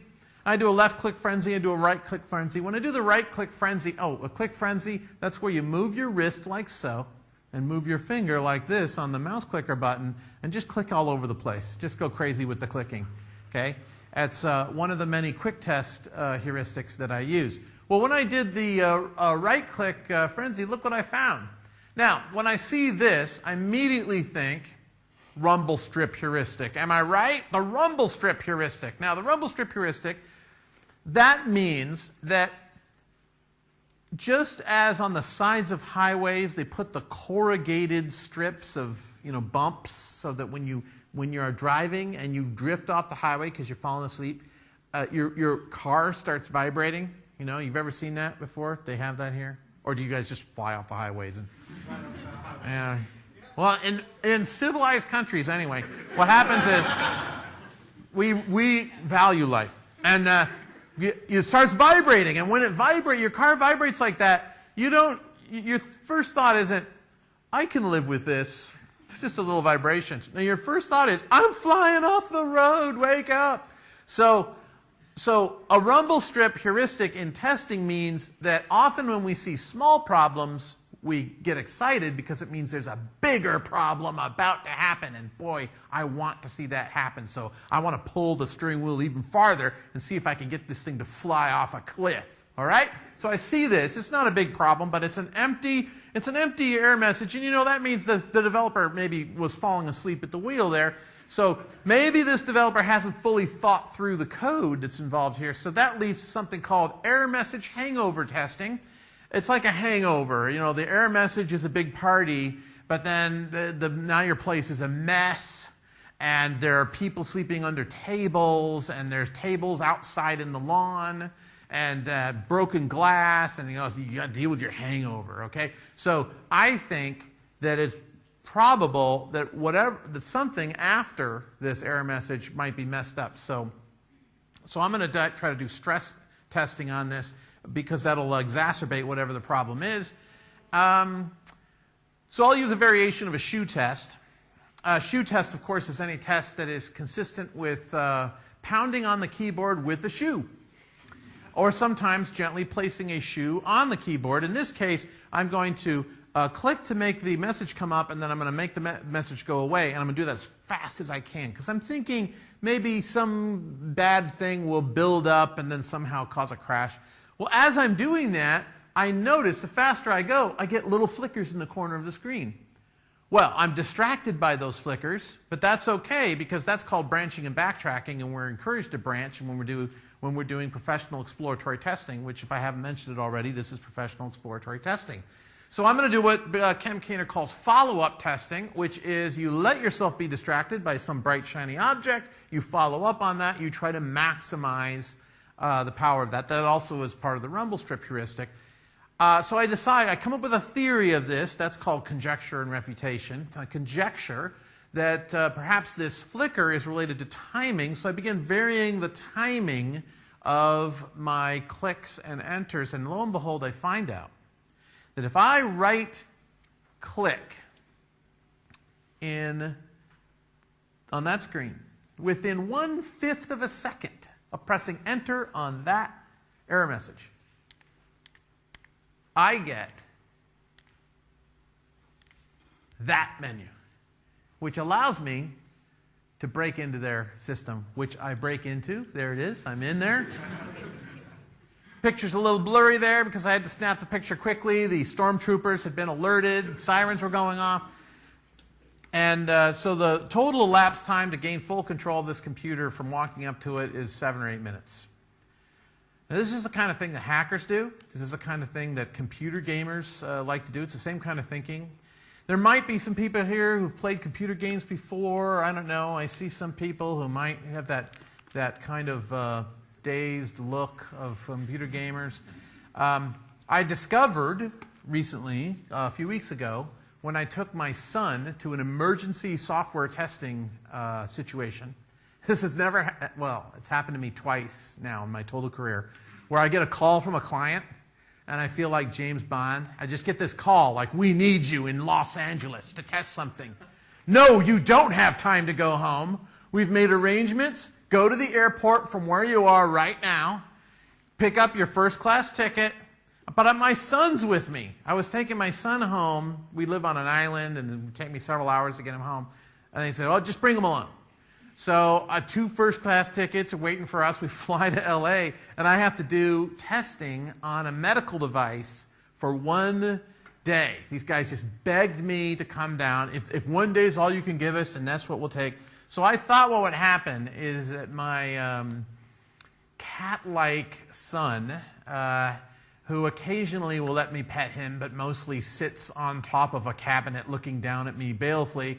I do a left click frenzy, I do a right click frenzy. When I do the right click frenzy, a click frenzy, that's where you move your wrist like so, and move your finger like this on the mouse clicker button, and just click all over the place. Just go crazy with the clicking, okay? That's one of the many quick test heuristics that I use. Well, when I did the right click frenzy, look what I found. Now, when I see this, I immediately think rumble strip heuristic. Am I right? The rumble strip heuristic. Now, the rumble strip heuristic, that means that just as on the sides of highways, they put the corrugated strips of bumps so that when you are driving and you drift off the highway because you're falling asleep, your car starts vibrating. You've ever seen that before? They have that here? Or do you guys just fly off the highways? Well, in civilized countries, anyway, what happens is we value life. And it starts vibrating. And when your car vibrates like that, your first thought isn't, I can live with this. It's just a little vibration. Now, your first thought is, I'm flying off the road, wake up. So a rumble strip heuristic in testing means that often when we see small problems, we get excited because it means there's a bigger problem about to happen. And boy, I want to see that happen. So I want to pull the steering wheel even farther and see if I can get this thing to fly off a cliff. All right? So I see this. It's not a big problem, but it's an empty error message. And that means the developer maybe was falling asleep at the wheel there. So maybe this developer hasn't fully thought through the code that's involved here. So that leads to something called error message hangover testing. It's like a hangover. The error message is a big party, but then now your place is a mess, and there are people sleeping under tables, and there's tables outside in the lawn, and broken glass, and you got to deal with your hangover. Okay, so I think that it's probable that that something after this error message might be messed up. So I'm going to try to do stress testing on this because that'll exacerbate whatever the problem is. So I'll use a variation of a shoe test. A shoe test, of course, is any test that is consistent with pounding on the keyboard with the shoe, or sometimes gently placing a shoe on the keyboard. In this case, I'm going to click to make the message come up, and then I'm going to make the message go away, and I'm going to do that as fast as I can, because I'm thinking maybe some bad thing will build up and then somehow cause a crash. Well, as I'm doing that, I notice the faster I go, I get little flickers in the corner of the screen. Well, I'm distracted by those flickers, but that's okay, because that's called branching and backtracking, and we're encouraged to branch when we're doing professional exploratory testing, which, if I haven't mentioned it already, this is professional exploratory testing. So I'm going to do what Ken Kaner calls follow-up testing, which is you let yourself be distracted by some bright, shiny object, you follow up on that, you try to maximize the power of that. That also is part of the rumble strip heuristic. So I come up with a theory of this. That's called conjecture and refutation. I conjecture that perhaps this flicker is related to timing, so I begin varying the timing of my clicks and enters, and lo and behold, I find out that if I right-click on that screen within 1/5 of a second of pressing enter on that error message, I get that menu, which allows me to break into their system, which I break into. There it is. I'm in there. Picture's a little blurry there because I had to snap the picture quickly. The stormtroopers had been alerted. Sirens were going off. And so the total elapsed time to gain full control of this computer from walking up to it is 7 or 8 minutes. Now, this is the kind of thing that hackers do. This is the kind of thing that computer gamers like to do. It's the same kind of thinking. There might be some people here who've played computer games before. I don't know. I see some people who might have that that kind of dazed look of computer gamers. I discovered recently, a few weeks ago, when I took my son to an emergency software testing situation. This has never, it's happened to me twice now in my total career, where I get a call from a client and I feel like James Bond. I just get this call like, we need you in Los Angeles to test something. No, you don't have time to go home. We've made arrangements. Go to the airport from where you are right now. Pick up your first class ticket. But my son's with me. I was taking my son home. We live on an island, and it would take me several hours to get him home. And they said, oh, just bring him along. So 2 first-class tickets are waiting for us. We fly to L.A., and I have to do testing on a medical device for 1 day. These guys just begged me to come down. If 1 day is all you can give us, then that's what we'll take. So I thought what would happen is that my cat-like son, who occasionally will let me pet him, but mostly sits on top of a cabinet looking down at me balefully.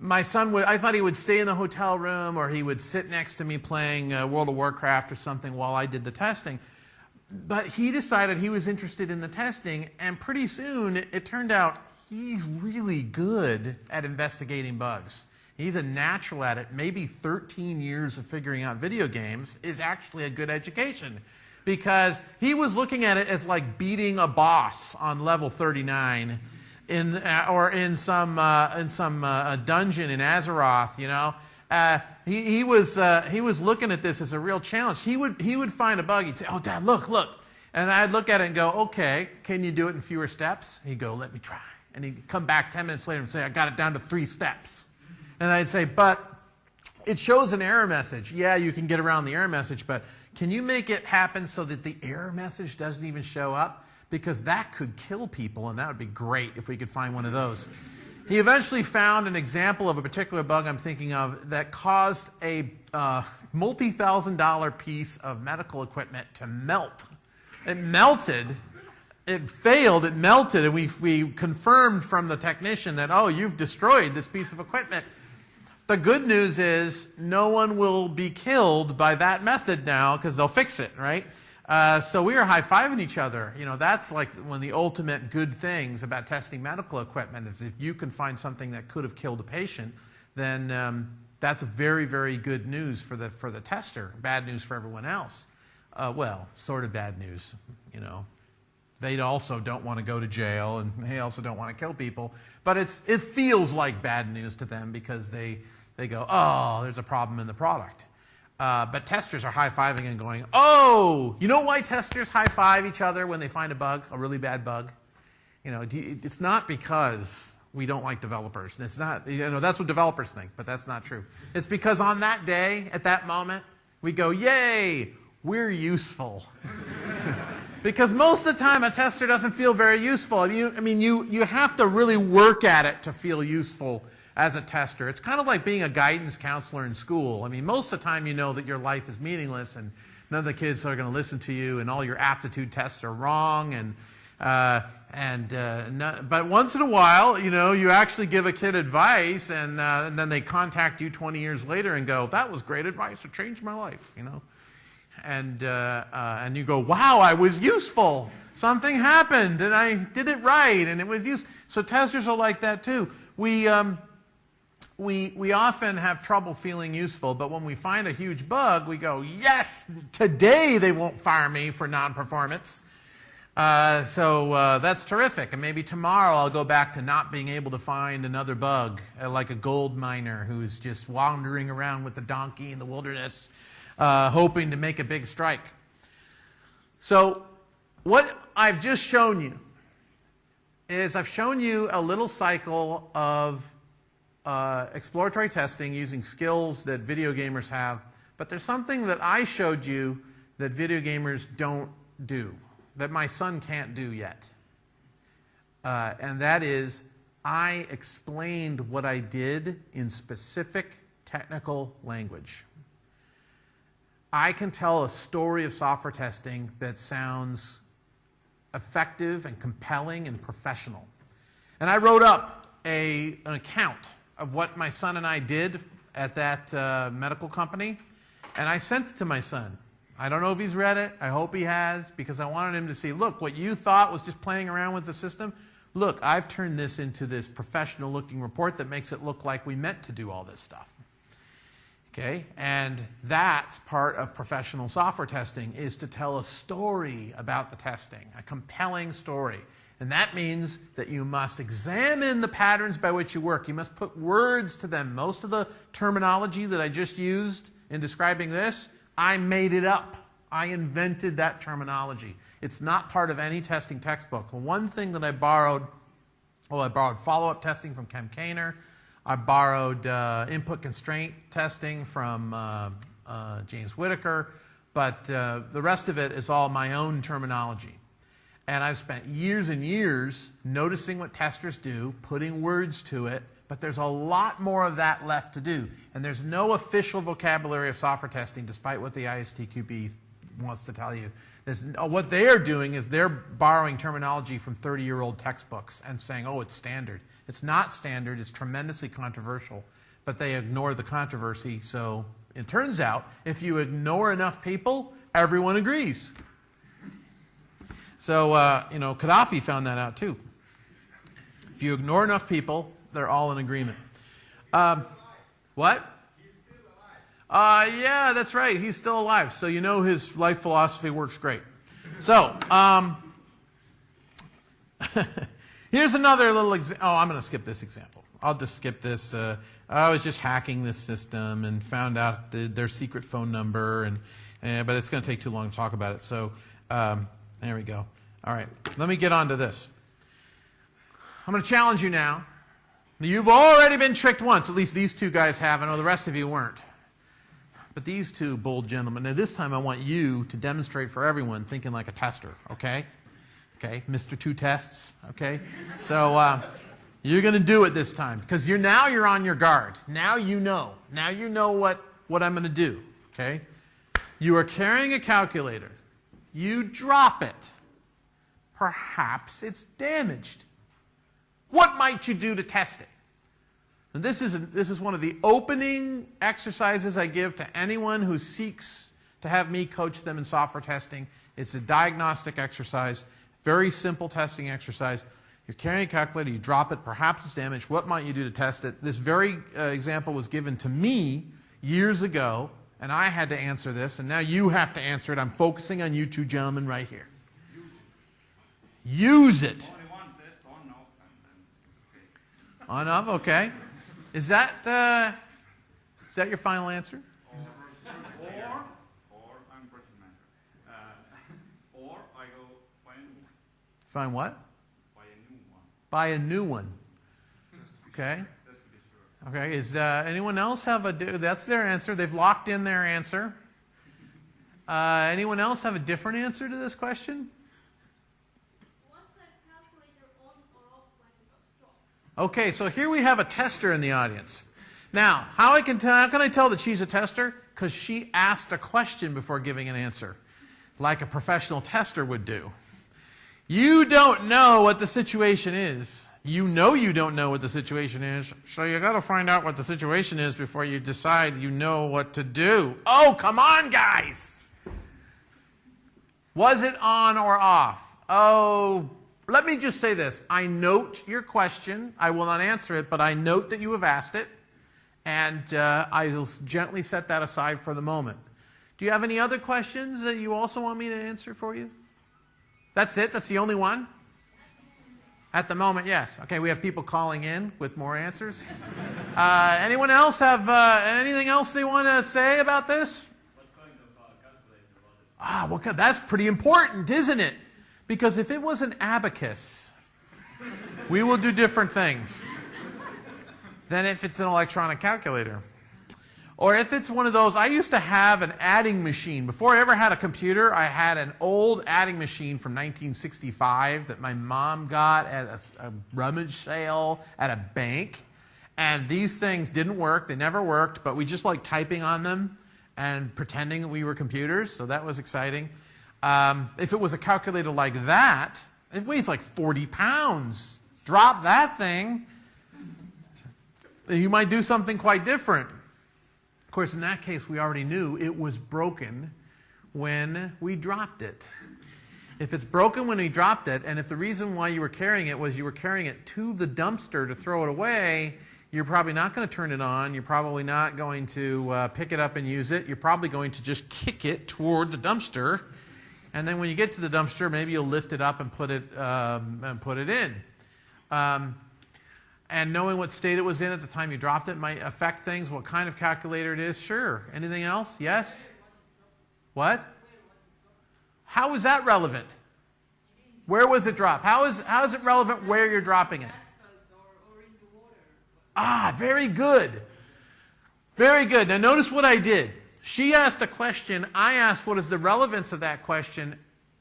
My son I thought he would stay in the hotel room, or he would sit next to me playing World of Warcraft or something while I did the testing. But he decided he was interested in the testing, and pretty soon it turned out he's really good at investigating bugs. He's a natural at it. Maybe 13 years of figuring out video games is actually a good education, because he was looking at it as like beating a boss on level 39 or in some dungeon in Azeroth, you know. He was looking at this as a real challenge. He would find a bug. He'd say, "Oh, Dad, look." And I'd look at it and go, "Okay, can you do it in fewer steps?" He'd go, "Let me try." And he'd come back 10 minutes later and say, "I got it down to 3 steps." And I'd say, "But it shows an error message." Yeah, you can get around the error message, but can you make it happen so that the error message doesn't even show up? Because that could kill people, and that would be great if we could find one of those. He eventually found an example of a particular bug I'm thinking of that caused a multi-thousand-dollar piece of medical equipment to melt. It melted. It failed. It melted, and we confirmed from the technician that, oh, you've destroyed this piece of equipment. The good news is no one will be killed by that method now because they'll fix it, right? So we were high-fiving each other. You know, that's like one of the ultimate good things about testing medical equipment. If you can find something that could have killed a patient, then that's very, very good news for the tester. Bad news for everyone else. Well, sort of bad news, you know. They also don't want to go to jail, and they also don't want to kill people. But it feels like bad news to them because they go, oh, there's a problem in the product. But testers are high-fiving and going, oh, you know why testers high-five each other when they find a bug, a really bad bug? You know, it's not because we don't like developers. It's not, you know, that's what developers think, but that's not true. It's because on that day, at that moment, we go, yay, we're useful. Because most of the time, a tester doesn't feel very useful. I mean, you have to really work at it to feel useful as a tester. It's kind of like being a guidance counselor in school. I mean, most of the time you know that your life is meaningless and none of the kids are going to listen to you and all your aptitude tests are wrong. But once in a while, you know, you actually give a kid advice and then they contact you 20 years later and go, that was great advice. It changed my life, you know. And you go, wow, I was useful. Something happened and I did it right and it was useful. So testers are like that too. We often have trouble feeling useful, but when we find a huge bug, we go, yes, today they won't fire me for non-performance. So that's terrific. And maybe tomorrow I'll go back to not being able to find another bug, like a gold miner who's just wandering around with a donkey in the wilderness, hoping to make a big strike. So what I've just shown you is I've shown you a little cycle of exploratory testing using skills that video gamers have, but there's something that I showed you that video gamers don't do, that my son can't do yet. And that is, I explained what I did in specific technical language. I can tell a story of software testing that sounds effective and compelling and professional. And I wrote up an account of what my son and I did at that medical company. And I sent it to my son. I don't know if he's read it. I hope he has, because I wanted him to see, look, what you thought was just playing around with the system, look, I've turned this into this professional-looking report that makes it look like we meant to do all this stuff. Okay? And that's part of professional software testing, is to tell a story about the testing, a compelling story. And that means that you must examine the patterns by which you work. You must put words to them. Most of the terminology that I just used in describing this, I made it up. I invented that terminology. It's not part of any testing textbook. The one thing that I borrowed follow-up testing from Kem Kainer. I borrowed input constraint testing from James Whitaker. But the rest of it is all my own terminology. And I've spent years and years noticing what testers do, putting words to it, but there's a lot more of that left to do. And there's no official vocabulary of software testing, despite what the ISTQB wants to tell you. What they are doing is they're borrowing terminology from 30-year-old textbooks and saying, oh, it's standard. It's not standard. It's tremendously controversial. But they ignore the controversy. So it turns out, if you ignore enough people, everyone agrees. So, Gaddafi found that out too. If you ignore enough people, they're all in agreement. What? He's still alive. Yeah, that's right. He's still alive. So you know his life philosophy works great. So, here's another little example. Oh, I'm going to skip this example. I'll just skip this. I was just hacking this system and found out their secret phone number, but it's going to take too long to talk about it. So, there we go. All right, let me get on to this. I'm going to challenge you now. You've already been tricked once. At least these two guys have. I know the rest of you weren't. But these two bold gentlemen, now this time I want you to demonstrate for everyone thinking like a tester, okay? Okay, Mr. Two Tests, okay? So you're going to do it this time, because now you're on your guard. Now you know. Now you know what I'm going to do, okay? You are carrying a calculator. You drop it. Perhaps it's damaged. What might you do to test it? And this is one of the opening exercises I give to anyone who seeks to have me coach them in software testing. It's a diagnostic exercise, very simple testing exercise. You're carrying a calculator, you drop it, perhaps it's damaged. What might you do to test it? This very example was given to me years ago, and I had to answer this, and now you have to answer it. I'm focusing on you two gentlemen right here. Use it. Only one test on off, and it's okay. On off, okay. Is that your final answer? Or I'm project manager. Or I go buy a new one. Find what? Buy a new one. Buy a new one. Okay. Just to be sure. Okay. Is anyone else have that's their answer. They've locked in their answer. Anyone else have a different answer to this question? Was the calculator on or off when it was dropped? Okay, so here we have a tester in the audience. Now, how can I tell that she's a tester? Because she asked a question before giving an answer, like a professional tester would do. You don't know what the situation is. You know you don't know what the situation is, so you got to find out what the situation is before you decide you know what to do. Oh, come on, guys! Was it on or off? Oh, let me just say this. I note your question. I will not answer it, but I note that you have asked it, and I will gently set that aside for the moment. Do you have any other questions that you also want me to answer for you? That's it? That's the only one? At the moment, yes. Okay, we have people calling in with more answers. Anyone else have anything else they want to say about this? What kind of calculator was it? Well, that's pretty important, isn't it? Because if it was an abacus, we will do different things than if it's an electronic calculator. Or if it's one of those, I used to have an adding machine. Before I ever had a computer, I had an old adding machine from 1965 that my mom got at a rummage sale at a bank. And these things didn't work. They never worked, but we just liked typing on them and pretending that we were computers, so that was exciting. If it was a calculator like that, it weighs like 40 pounds. Drop that thing, you might do something quite different. Of course, in that case, we already knew it was broken when we dropped it. If it's broken when we dropped it, and if the reason why you were carrying it was you were carrying it to the dumpster to throw it away, you're probably not going to turn it on. You're probably not going to pick it up and use it. You're probably going to just kick it toward the dumpster. And then when you get to the dumpster, maybe you'll lift it up and put it in. And knowing what state it was in at the time you dropped it might affect things, what kind of calculator it is. Sure. Anything else? Yes? What? How is that relevant? Where was it dropped? How is it relevant where you're dropping it? Ah, very good. Very good. Now notice what I did. She asked a question. I asked what is the relevance of that question.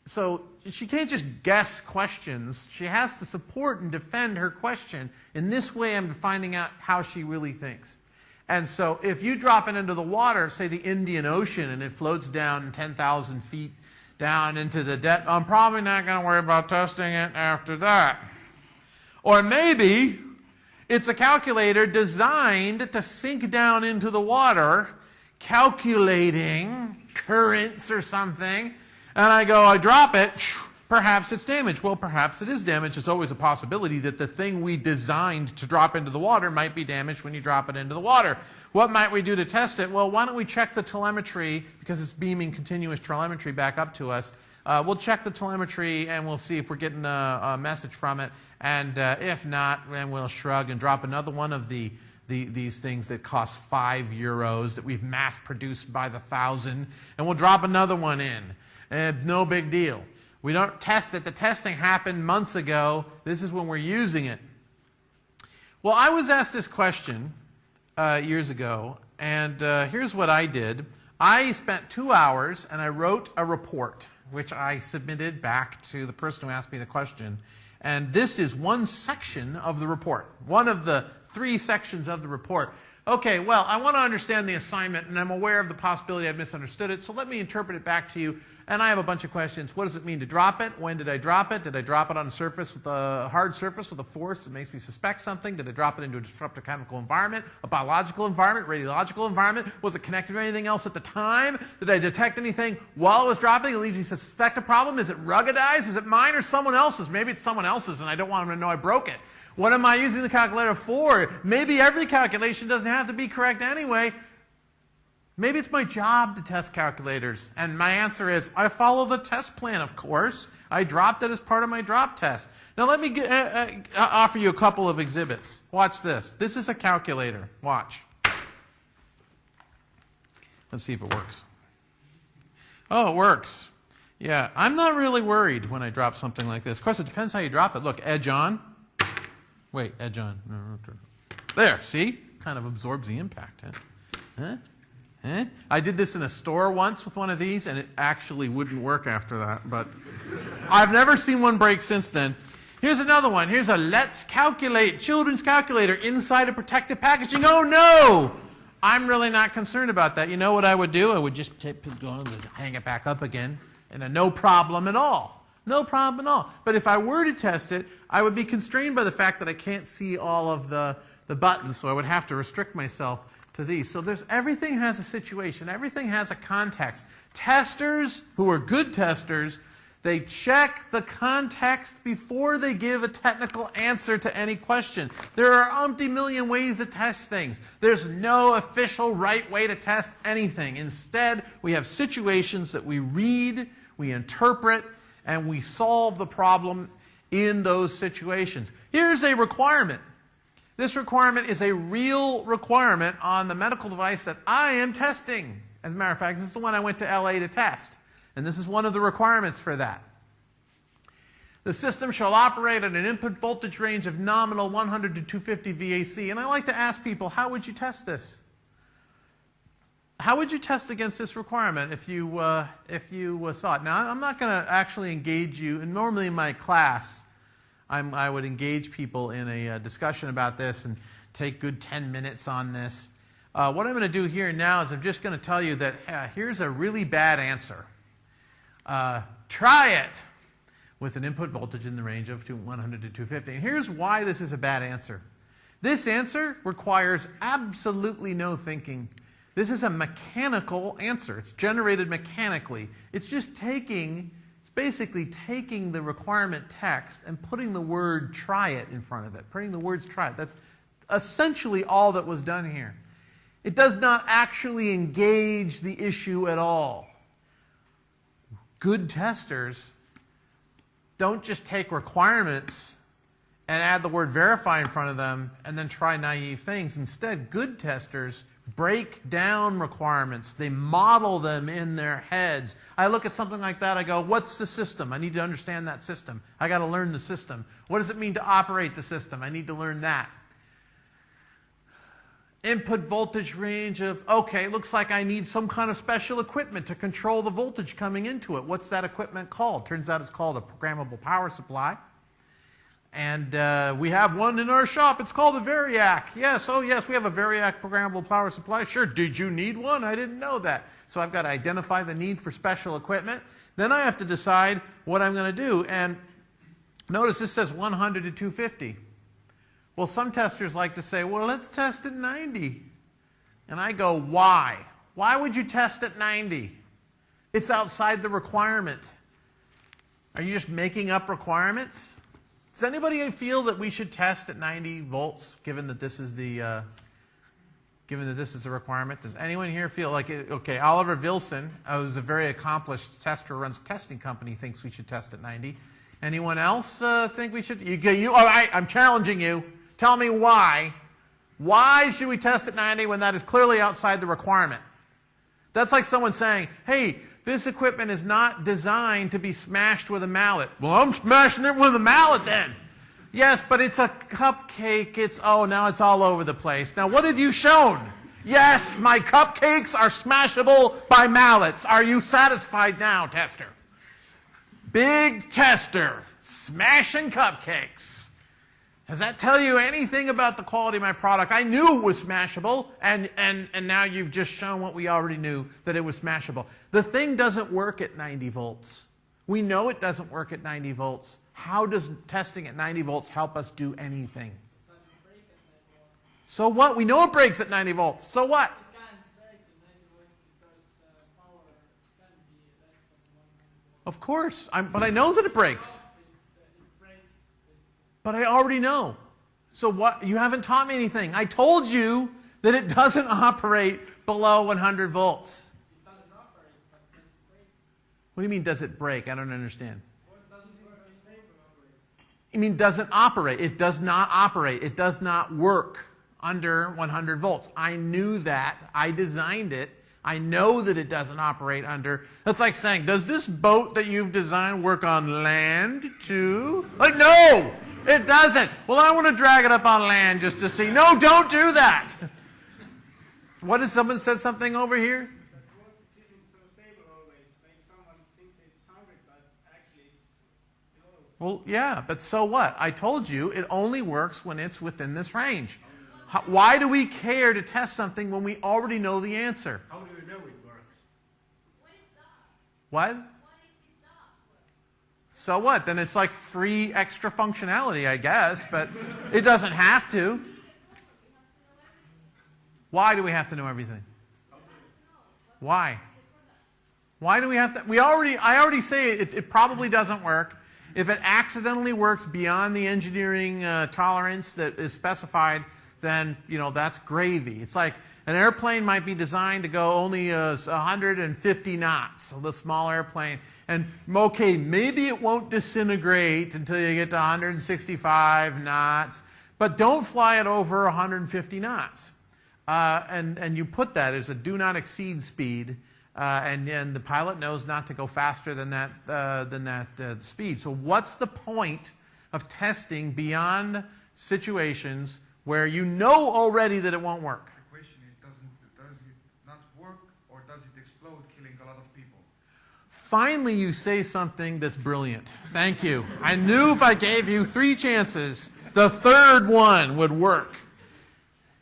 So she can't just guess questions. She has to support and defend her question. In this way, I'm finding out how she really thinks. And so if you drop it into the water, say the Indian Ocean, and it floats down 10,000 feet down into the depth, I'm probably not going to worry about testing it after that. Or maybe it's a calculator designed to sink down into the water, calculating currents or something, and I drop it, perhaps it's damaged. Well, perhaps it is damaged. It's always a possibility that the thing we designed to drop into the water might be damaged when you drop it into the water. What might we do to test it? Well, why don't we check the telemetry, because it's beaming continuous telemetry back up to us. We'll check the telemetry and we'll see if we're getting a message from it. And if not, then we'll shrug and drop another one of these things that cost €5 that we've mass-produced by the thousand. And we'll drop another one in. No big deal. We don't test it. The testing happened months ago. This is when we're using it. Well, I was asked this question years ago, and here's what I did. I spent 2 hours and I wrote a report, which I submitted back to the person who asked me the question. And this is one section of the report, one of the 3 sections of the report. Okay, well, I want to understand the assignment, and I'm aware of the possibility I've misunderstood it, so let me interpret it back to you. And I have a bunch of questions. What does it mean to drop it? When did I drop it? Did I drop it on a surface with a hard surface with a force that makes me suspect something? Did I drop it into a disruptive chemical environment, a biological environment, radiological environment? Was it connected to anything else at the time? Did I detect anything while I was dropping that leaves me to suspect a problem? Is it ruggedized? Is it mine or someone else's? Maybe it's someone else's and I don't want them to know I broke it. What am I using the calculator for? Maybe every calculation doesn't have to be correct anyway. Maybe it's my job to test calculators. And my answer is, I follow the test plan, of course. I dropped it as part of my drop test. Now let me offer you a couple of exhibits. Watch this. This is a calculator. Watch. Let's see if it works. Oh, it works. Yeah, I'm not really worried when I drop something like this. Of course, it depends how you drop it. Look, edge on. Wait, edge on. There, see? Kind of absorbs the impact. Huh? I did this in a store once with one of these, and it actually wouldn't work after that. But I've never seen one break since then. Here's another one. Here's a Let's Calculate children's calculator inside a protective packaging. Oh, no! I'm really not concerned about that. You know what I would do? I would just go on and hang it back up again, and no problem at all. No problem at all. But if I were to test it, I would be constrained by the fact that I can't see all of the buttons, so I would have to restrict myself to these. So everything has a situation. Everything has a context. Testers who are good testers, they check the context before they give a technical answer to any question. There are umpty million ways to test things. There's no official right way to test anything. Instead, we have situations that we read, we interpret, and we solve the problem in those situations. Here's a requirement. This requirement is a real requirement on the medical device that I am testing. As a matter of fact, this is the one I went to LA to test. And this is one of the requirements for that. The system shall operate at an input voltage range of nominal 100 to 250 VAC. And I like to ask people, how would you test this? How would you test against this requirement if you saw it? Now, I'm not going to actually engage you. And normally in my class, I would engage people in a discussion about this and take good 10 minutes on this. What I'm going to do here now is I'm just going to tell you that here's a really bad answer. Try it with an input voltage in the range of 100 to 250. And here's why this is a bad answer. This answer requires absolutely no thinking. This is a mechanical answer. It's generated mechanically. It's just basically taking the requirement text and putting the word try it in front of it. Putting the words try it. That's essentially all that was done here. It does not actually engage the issue at all. Good testers don't just take requirements and add the word verify in front of them and then try naive things. Instead, good testers break down requirements. They model them in their heads. I look at something like that, I go, what's the system? I need to understand that system. I got to learn the system. What does it mean to operate the system? I need to learn that. Input voltage range of, okay, looks like I need some kind of special equipment to control the voltage coming into it. What's that equipment called? Turns out it's called a programmable power supply. And we have one in our shop. It's called a Variac. Yes, oh yes, we have a Variac programmable power supply. Sure, did you need one? I didn't know that. So I've got to identify the need for special equipment. Then I have to decide what I'm going to do. And notice this says 100 to 250. Well, some testers like to say, well, let's test at 90. And I go, why? Why would you test at 90? It's outside the requirement. Are you just making up requirements? Does anybody feel that we should test at 90 volts, given that this is the requirement? Does anyone here feel like it? Okay, Oliver Vilson, who's a very accomplished tester, runs a testing company, thinks we should test at 90. Anyone else think we should? All right, I'm challenging you. Tell me why. Why should we test at 90 when that is clearly outside the requirement? That's like someone saying, hey, this equipment is not designed to be smashed with a mallet. Well, I'm smashing it with a mallet then. Yes, but it's a cupcake. Now it's all over the place. Now, what have you shown? Yes, my cupcakes are smashable by mallets. Are you satisfied now, tester? Big tester, smashing cupcakes. Does that tell you anything about the quality of my product? I knew it was smashable, and now you've just shown what we already knew, that it was smashable. The thing doesn't work at 90 volts. We know it doesn't work at 90 volts. How does testing at 90 volts help us do anything? It doesn't break at 90 volts. So what? We know it breaks at 90 volts. So what? It can't break at 90 volts because power can be less than 100 volts. Of course. But I know that it breaks. It breaks. But I already know. So what? You haven't taught me anything. I told you that it doesn't operate below 100 volts. It doesn't operate, but does it break? What do you mean, does it break? I don't understand. Well, it doesn't work. You mean doesn't operate? It does not operate. It does not work under 100 volts. I knew that. I designed it. I know that it doesn't operate under. That's like saying, does this boat that you've designed work on land too? Like, no, it doesn't. Well, I want to drag it up on land just to see. No, don't do that. What did someone said something over here? Well, yeah, but so what? I told you it only works when it's within this range. Why do we care to test something when we already know the answer? How do we know it works? What it does. What? What if it does work? So what? Then it's like free extra functionality, I guess, but it doesn't have to. Why do we have to know everything? Why? Why do we have to? I already say it probably doesn't work. If it accidentally works beyond the engineering tolerance that is specified, then, that's gravy. It's like an airplane might be designed to go only 150 knots, so the small airplane. And, okay, maybe it won't disintegrate until you get to 165 knots, but don't fly it over 150 knots. And you put that as a do not exceed speed, and the pilot knows not to go faster than that speed. So what's the point of testing beyond situations where you know already that it won't work? The question is, does it not work, or does it explode, killing a lot of people? Finally, you say something that's brilliant. Thank you. I knew if I gave you 3 chances, the third one would work.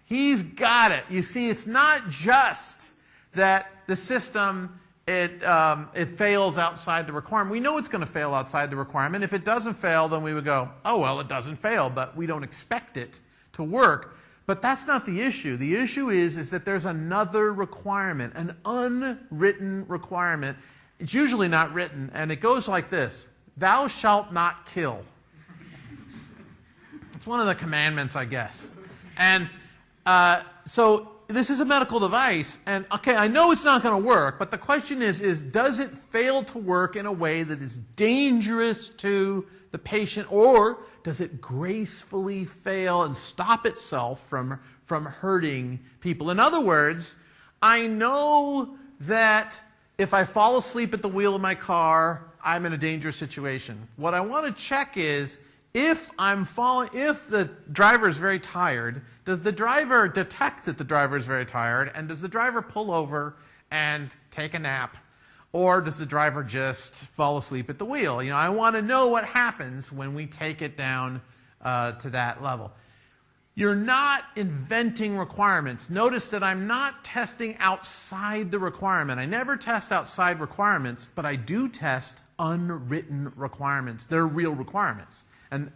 He's got it. You see, it's not just that the system, it fails outside the requirement. We know it's going to fail outside the requirement. If it doesn't fail, then we would go, oh, well, it doesn't fail, but we don't expect it to work. But that's not the issue. The issue is that there's another requirement, an unwritten requirement. It's usually not written, and it goes like this: thou shalt not kill. It's one of the commandments, I guess. And so this is a medical device, and okay, I know it's not going to work, but the question is does it fail to work in a way that is dangerous to the patient, or does it gracefully fail and stop itself from hurting people? In other words, I know that if I fall asleep at the wheel of my car, I'm in a dangerous situation. What I want to check is, if the driver is very tired, does the driver detect that the driver is very tired, and does the driver pull over and take a nap? Or does the driver just fall asleep at the wheel? You know, I want to know what happens when we take it down to that level. You're not inventing requirements. Notice that I'm not testing outside the requirement. I never test outside requirements, but I do test unwritten requirements. They're real requirements. And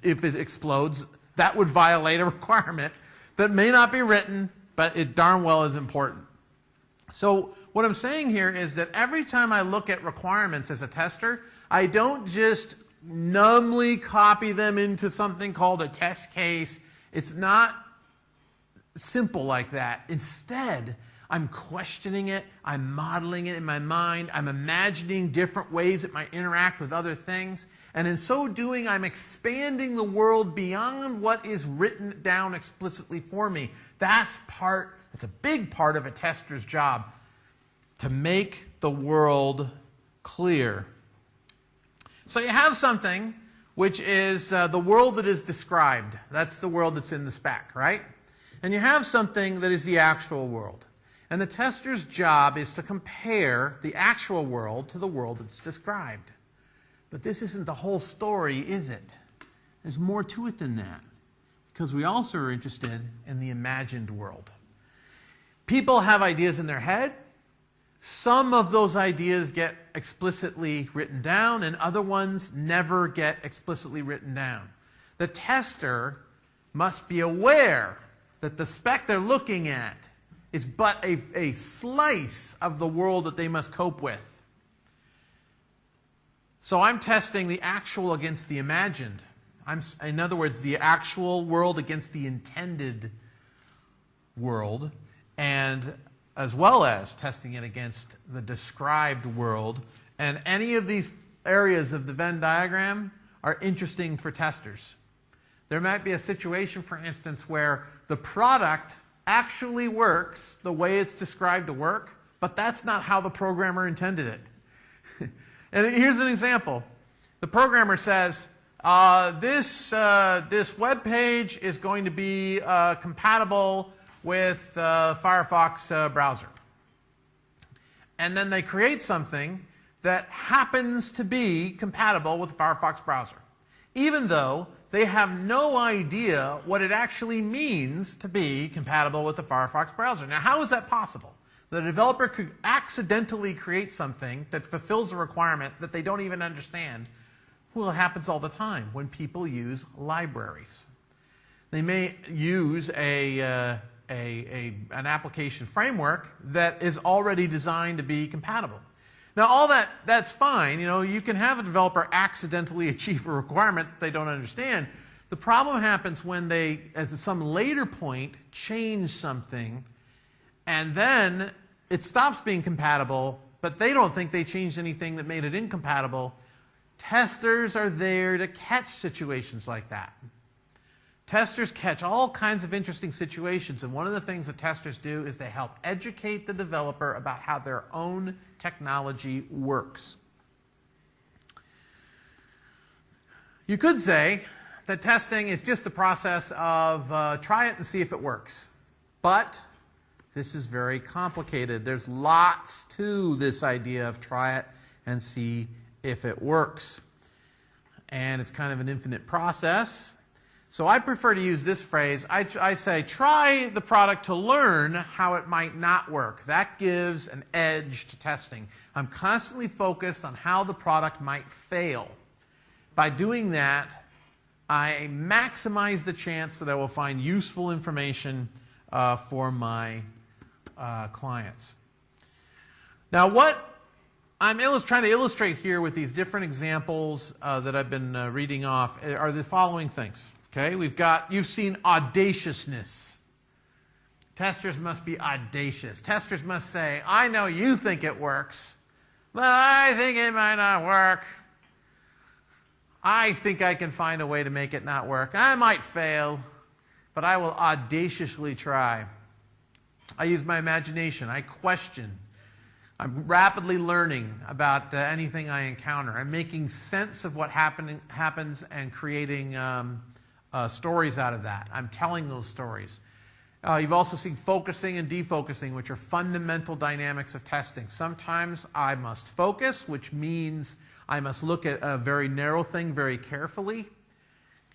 if it explodes, that would violate a requirement that may not be written, but it darn well is important. So what I'm saying here is that every time I look at requirements as a tester, I don't just numbly copy them into something called a test case. It's not simple like that. Instead, I'm questioning it, I'm modeling it in my mind, I'm imagining different ways it might interact with other things, and in so doing, I'm expanding the world beyond what is written down explicitly for me. That's a big part of a tester's job, to make the world clear. So you have something which is the world that is described. That's the world that's in the spec, right? And you have something that is the actual world. And the tester's job is to compare the actual world to the world that's described. But this isn't the whole story, is it? There's more to it than that, because we also are interested in the imagined world. People have ideas in their head. Some of those ideas get explicitly written down, and other ones never get explicitly written down. The tester must be aware that the spec they're looking at is but a slice of the world that they must cope with. So I'm testing the actual against the imagined. In other words, the actual world against the intended world, and as well as testing it against the described world. And any of these areas of the Venn diagram are interesting for testers. There might be a situation, for instance, where the product actually works the way it's described to work, but that's not how the programmer intended it. And here's an example. The programmer says, this web page is going to be compatible with Firefox browser. And then they create something that happens to be compatible with the Firefox browser, even though they have no idea what it actually means to be compatible with the Firefox browser. Now, how is that possible? The developer could accidentally create something that fulfills a requirement that they don't even understand. Well, it happens all the time when people use libraries. They may use an application framework that is already designed to be compatible. Now, all that's fine. You know, you can have a developer accidentally achieve a requirement they don't understand. The problem happens when they, at some later point, change something, and then it stops being compatible, but they don't think they changed anything that made it incompatible. Testers are there to catch situations like that. Testers catch all kinds of interesting situations, and one of the things that testers do is they help educate the developer about how their own technology works. You could say that testing is just the process of try it and see if it works. But this is very complicated. There's lots to this idea of try it and see if it works. And it's kind of an infinite process. So I prefer to use this phrase. I say, try the product to learn how it might not work. That gives an edge to testing. I'm constantly focused on how the product might fail. By doing that, I maximize the chance that I will find useful information for my clients. Now, what I'm trying to illustrate here with these different examples that I've been reading off are the following things. Okay, you've seen audaciousness. Testers must be audacious. Testers must say, I know you think it works, but I think it might not work. I think I can find a way to make it not work. I might fail, but I will audaciously try. I use my imagination. I question. I'm rapidly learning about anything I encounter. I'm making sense of what happens and creating stories out of that. I'm telling those stories. You've also seen focusing and defocusing, which are fundamental dynamics of testing. Sometimes I must focus, which means I must look at a very narrow thing very carefully.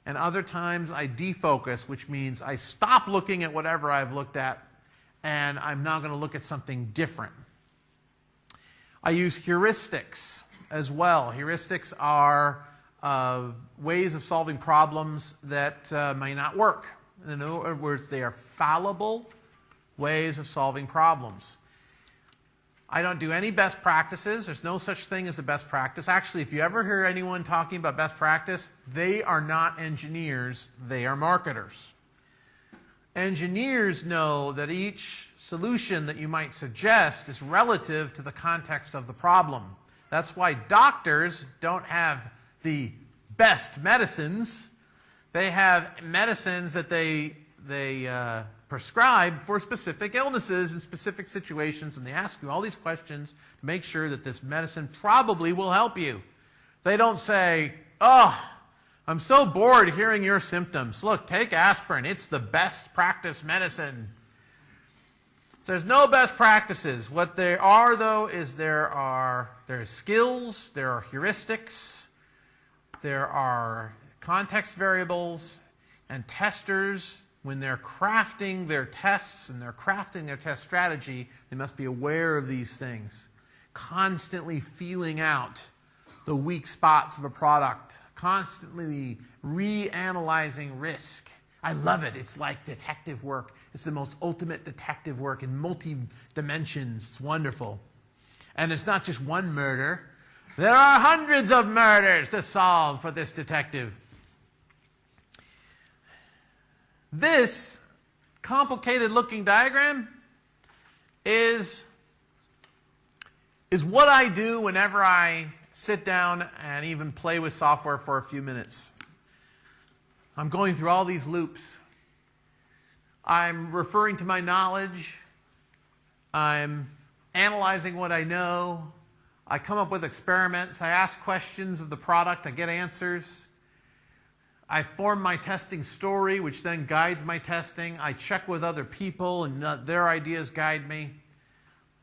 And other times I defocus, which means I stop looking at whatever I've looked at and I'm now going to look at something different. I use heuristics as well. Heuristics are ways of solving problems that may not work. In other words, they are fallible ways of solving problems. I don't do any best practices. There's no such thing as a best practice. Actually, if you ever hear anyone talking about best practice, they are not engineers, they are marketers. Engineers know that each solution that you might suggest is relative to the context of the problem. That's why doctors don't have the best medicines. They have medicines that they prescribe for specific illnesses and specific situations, and they ask you all these questions to make sure that this medicine probably will help you. They don't say, oh, I'm so bored hearing your symptoms. Look, take aspirin. It's the best practice medicine. So there's no best practices. What there are, though, is there's skills, there are heuristics, there are context variables, and testers, when they're crafting their tests and they're crafting their test strategy, they must be aware of these things. Constantly feeling out the weak spots of a product, constantly reanalyzing risk. I love it. It's like detective work. It's the most ultimate detective work in multi-dimensions. It's wonderful. And it's not just one murder. There are hundreds of murders to solve for this detective. This complicated looking diagram is what I do whenever I sit down and even play with software for a few minutes. I'm going through all these loops. I'm referring to my knowledge. I'm analyzing what I know. I come up with experiments. I ask questions of the product. I get answers. I form my testing story, which then guides my testing. I check with other people, and their ideas guide me.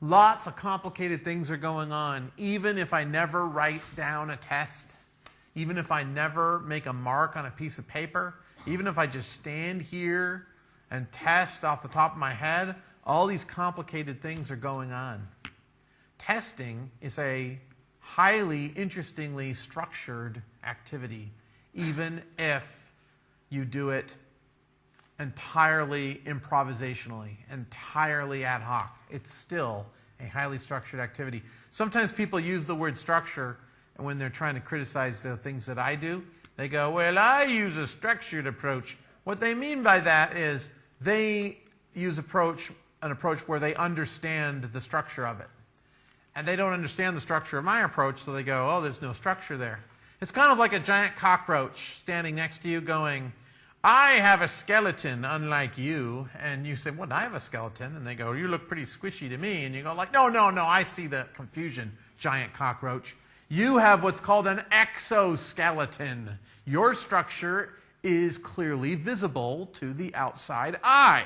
Lots of complicated things are going on. Even if I never write down a test, even if I never make a mark on a piece of paper, even if I just stand here and test off the top of my head, all these complicated things are going on. Testing is a highly interestingly structured activity, even if you do it entirely improvisationally, entirely ad hoc. It's still a highly structured activity. Sometimes people use the word structure when they're trying to criticize the things that I do. They go, well, I use a structured approach. What they mean by that is they use an approach where they understand the structure of it. And they don't understand the structure of my approach, so they go, oh, there's no structure there. It's kind of like a giant cockroach standing next to you going, I have a skeleton unlike you. And you say, well, I have a skeleton. And they go, you look pretty squishy to me. And you go like, no, I see the confusion, giant cockroach. You have what's called an exoskeleton. Your structure is clearly visible to the outside eye.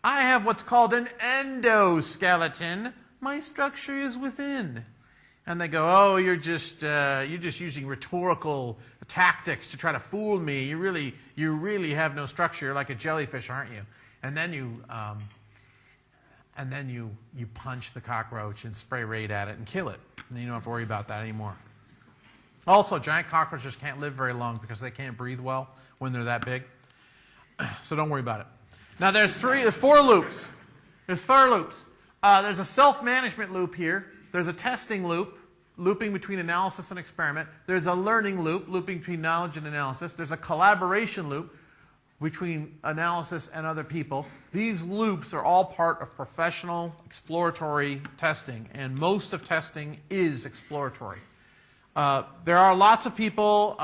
I have what's called an endoskeleton. My structure is within. And they go, oh, you're just using rhetorical tactics to try to fool me. You really have no structure. You're like a jellyfish, aren't you? And then you punch the cockroach and spray raid at it and kill it. And you don't have to worry about that anymore. Also, giant cockroaches can't live very long because they can't breathe well when they're that big. So don't worry about it. Now there's 4 loops. There's 4 loops. There's a self-management loop here. There's a testing loop, looping between analysis and experiment. There's a learning loop, looping between knowledge and analysis. There's a collaboration loop between analysis and other people. These loops are all part of professional exploratory testing, and most of testing is exploratory. There are lots of people,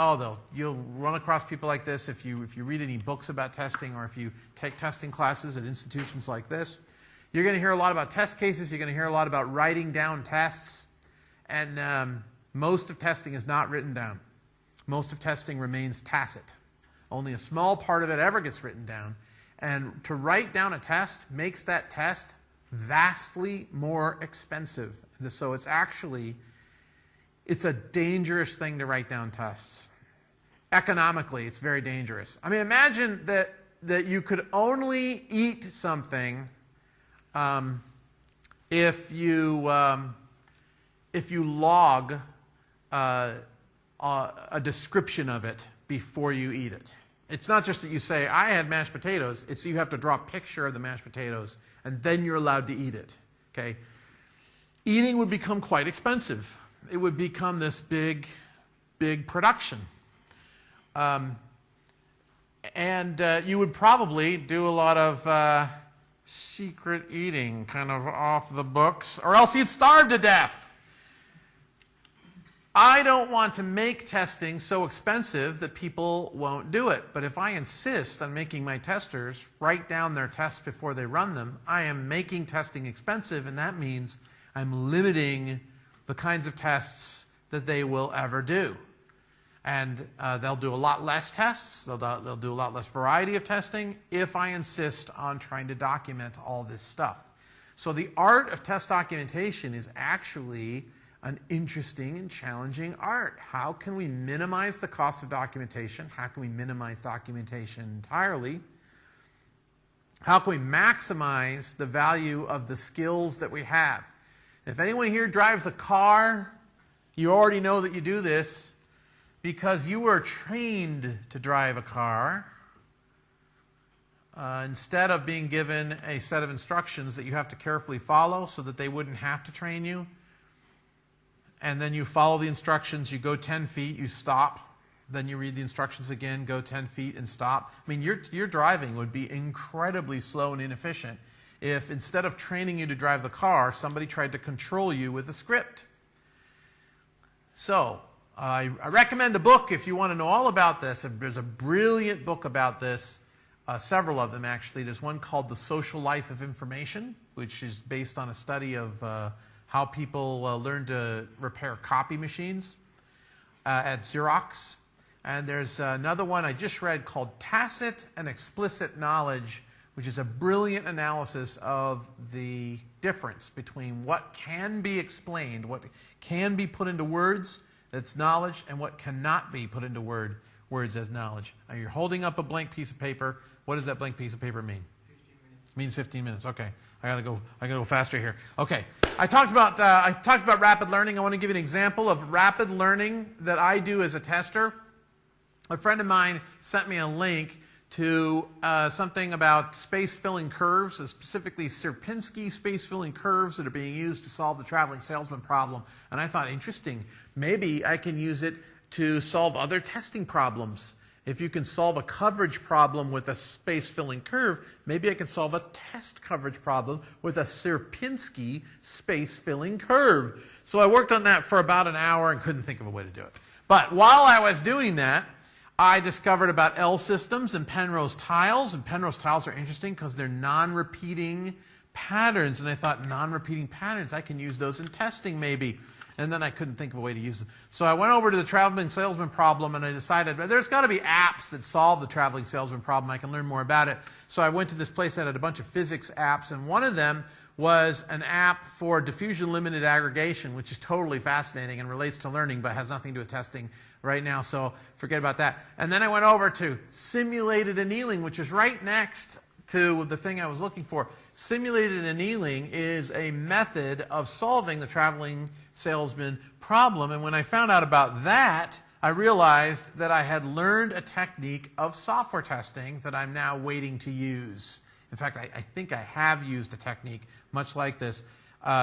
you'll run across people like this if you read any books about testing or if you take testing classes at institutions like this. You're going to hear a lot about test cases. You're going to hear a lot about writing down tests. And most of testing is not written down. Most of testing remains tacit. Only a small part of it ever gets written down. And to write down a test makes that test vastly more expensive. So it's a dangerous thing to write down tests. Economically, it's very dangerous. I mean, imagine that you could only eat something if you log a description of it before you eat it. It's not just that you say, I had mashed potatoes. It's you have to draw a picture of the mashed potatoes, and then you're allowed to eat it. Okay? Eating would become quite expensive. It would become this big production. And you would probably do a lot of secret eating, kind of off the books, or else you'd starve to death. I don't want to make testing so expensive that people won't do it. But if I insist on making my testers write down their tests before they run them, I am making testing expensive, and that means I'm limiting the kinds of tests that they will ever do. And they'll do a lot less tests. They'll do a lot less variety of testing if I insist on trying to document all this stuff. So the art of test documentation is actually an interesting and challenging art. How can we minimize the cost of documentation? How can we minimize documentation entirely? How can we maximize the value of the skills that we have? If anyone here drives a car, you already know that you do this because you were trained to drive a car instead of being given a set of instructions that you have to carefully follow so that they wouldn't have to train you. And then you follow the instructions, you go 10 feet, you stop. Then you read the instructions again, go 10 feet and stop. I mean, your driving would be incredibly slow and inefficient if instead of training you to drive the car, somebody tried to control you with a script. So, I recommend the book if you want to know all about this. There's a brilliant book about this, several of them actually. There's one called The Social Life of Information, which is based on a study of how people learn to repair copy machines at Xerox. And there's another one I just read called Tacit and Explicit Knowledge, which is a brilliant analysis of the difference between what can be explained, what can be put into words, that's knowledge, and what cannot be put into words as knowledge. Now you're holding up a blank piece of paper. What does that blank piece of paper mean? 15 minutes. It means 15 minutes. Okay. I gotta go faster here. Okay. I talked about rapid learning. I want to give you an example of rapid learning that I do as a tester. A friend of mine sent me a link to something about space-filling curves, specifically Sierpinski space-filling curves that are being used to solve the traveling salesman problem. And I thought, interesting, maybe I can use it to solve other testing problems. If you can solve a coverage problem with a space-filling curve, maybe I can solve a test coverage problem with a Sierpinski space-filling curve. So I worked on that for about an hour and couldn't think of a way to do it. But while I was doing that, I discovered about L systems and Penrose tiles. And Penrose tiles are interesting because they're non-repeating patterns. And I thought, non-repeating patterns, I can use those in testing maybe. And then I couldn't think of a way to use them. So I went over to the traveling salesman problem and I decided, well, there's got to be apps that solve the traveling salesman problem. I can learn more about it. So I went to this place that had a bunch of physics apps, and one of them was an app for diffusion limited aggregation, which is totally fascinating and relates to learning but has nothing to do with testing right now, so forget about that. And then I went over to simulated annealing, which is right next to the thing I was looking for. Simulated annealing is a method of solving the traveling salesman problem. And when I found out about that, I realized that I had learned a technique of software testing that I'm now waiting to use. In fact, I think I have used a technique much like this.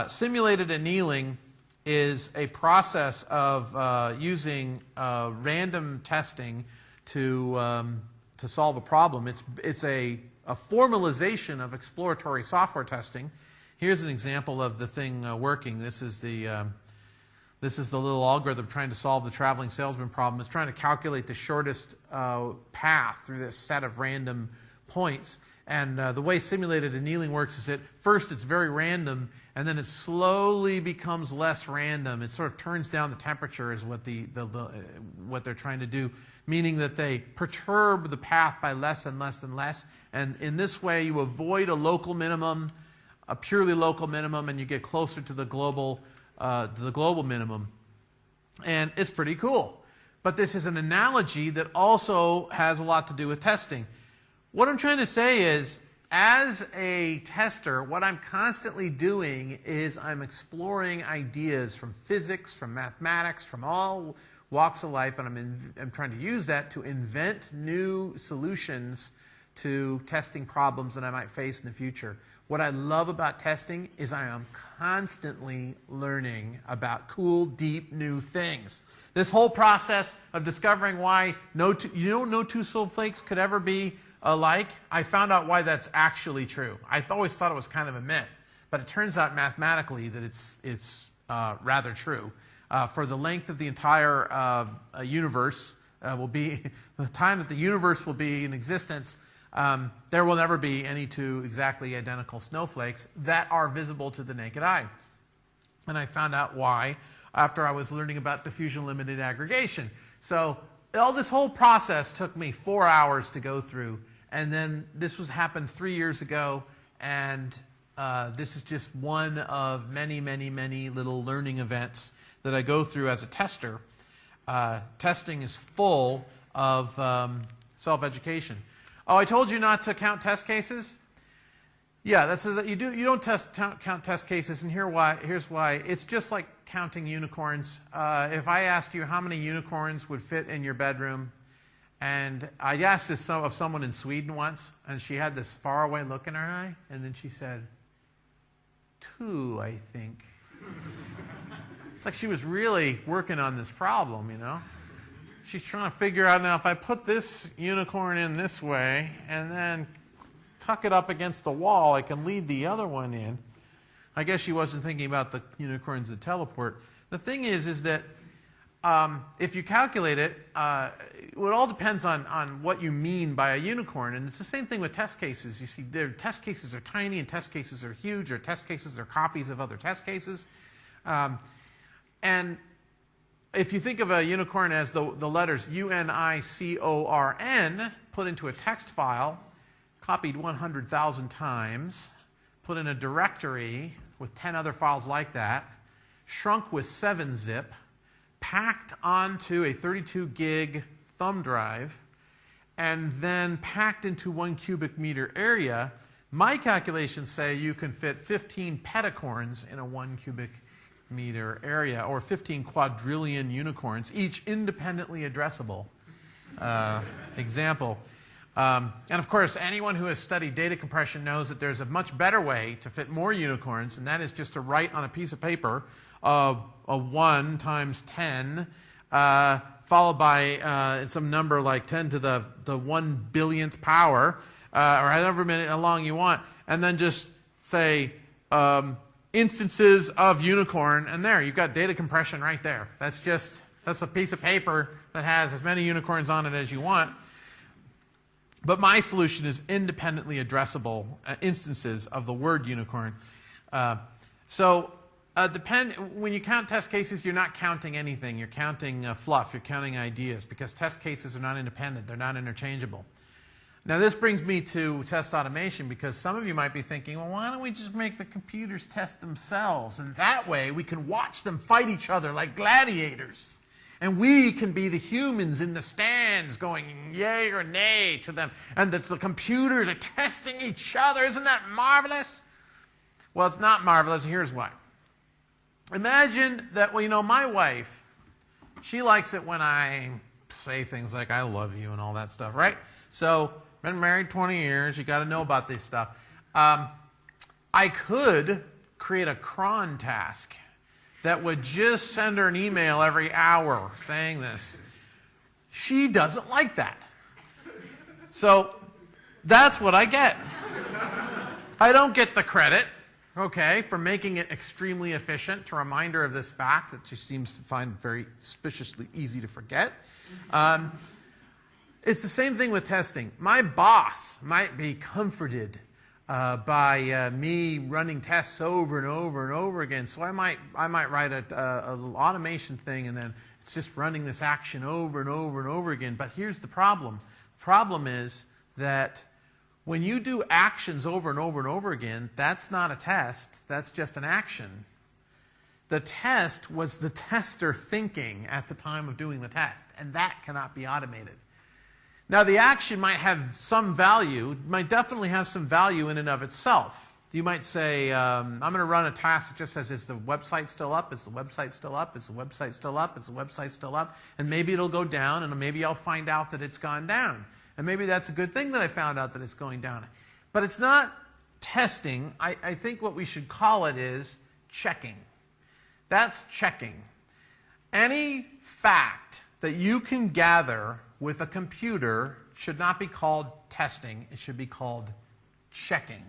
Simulated annealing is a process of using random testing to solve a problem. It's a formalization of exploratory software testing. Here's an example of the thing working. This is the little algorithm trying to solve the traveling salesman problem. It's trying to calculate the shortest path through this set of random points. And the way simulated annealing works is that first it's very random, and then it slowly becomes less random. It sort of turns down the temperature is what what they're trying to do, meaning that they perturb the path by less and less and less. And in this way, you avoid a local minimum, a purely local minimum, and you get closer to the global minimum. And it's pretty cool. But this is an analogy that also has a lot to do with testing. What I'm trying to say is, as a tester, what I'm constantly doing is I'm exploring ideas from physics, from mathematics, from all walks of life, and I'm trying to use that to invent new solutions to testing problems that I might face in the future. What I love about testing is I am constantly learning about cool, deep, new things. This whole process of discovering why no two snowflakes could ever be alike, I found out why that's actually true. I always thought it was kind of a myth, but it turns out mathematically that it's rather true. For the length of the entire universe will be, the time that the universe will be in existence, there will never be any two exactly identical snowflakes that are visible to the naked eye. And I found out why after I was learning about diffusion limited aggregation. So all this whole process took me 4 hours to go through, and then this happened 3 years ago, and this is just one of many, many, many little learning events that I go through as a tester. Testing is full of self-education. Oh, I told you not to count test cases? Yeah, that's you don't count test cases, and here's why. It's just like counting unicorns. If I asked you how many unicorns would fit in your bedroom, and I asked this of someone in Sweden once, and she had this faraway look in her eye, and then she said, 2, I think. It's like she was really working on this problem, you know? She's trying to figure out, now if I put this unicorn in this way and then tuck it up against the wall, I can lead the other one in. I guess she wasn't thinking about the unicorns that teleport. The thing is that if you calculate it, it all depends on what you mean by a unicorn. And it's the same thing with test cases. You see, their test cases are tiny and test cases are huge, or test cases are copies of other test cases. And if you think of a unicorn as the letters UNICORN put into a text file, copied 100,000 times, put in a directory with 10 other files like that, shrunk with 7-zip, packed onto a 32 gig thumb drive, and then packed into 1 cubic meter area, my calculations say you can fit 15 petacorns in a 1 cubic meter area, or 15 quadrillion unicorns, each independently addressable. Example. And of course, anyone who has studied data compression knows that there's a much better way to fit more unicorns, and that is just to write on a piece of paper a 1 times 10, followed by some number like 10 to the 1 billionth power, or however many long you want, and then just say instances of unicorn, and there, you've got data compression right there. That's a piece of paper that has as many unicorns on it as you want. But my solution is independently addressable instances of the word unicorn. When you count test cases, you're not counting anything. You're counting fluff. You're counting ideas, because test cases are not independent. They're not interchangeable. Now, this brings me to test automation, because some of you might be thinking, well, why don't we just make the computers test themselves? And that way, we can watch them fight each other like gladiators. And we can be the humans in the stands going yay or nay to them. And that the computers are testing each other. Isn't that marvelous? Well, it's not marvelous. Here's why. Imagine that, well, you know, my wife, she likes it when I say things like, I love you and all that stuff, right? So, been married 20 years. You got to know about this stuff. I could create a cron task that would just send her an email every hour saying this. She doesn't like that. So that's what I get. I don't get the credit, okay, for making it extremely efficient to remind her of this fact that she seems to find very suspiciously easy to forget. It's the same thing with testing. My boss might be comforted by me running tests over and over and over again. So I might write a little automation thing, and then it's just running this action over and over and over again. But here's the problem. The problem is that when you do actions over and over and over again, that's not a test. That's just an action. The test was the tester thinking at the time of doing the test, and that cannot be automated. Now, the action might have some value, might definitely have some value in and of itself. You might say, I'm going to run a task that just says, is the website still up? Is the website still up? Is the website still up? Is the website still up? And maybe it'll go down, and maybe I'll find out that it's gone down. And maybe that's a good thing that I found out that it's going down. But it's not testing. I think what we should call it is checking. That's checking. Any fact that you can gather with a computer should not be called testing. It should be called checking.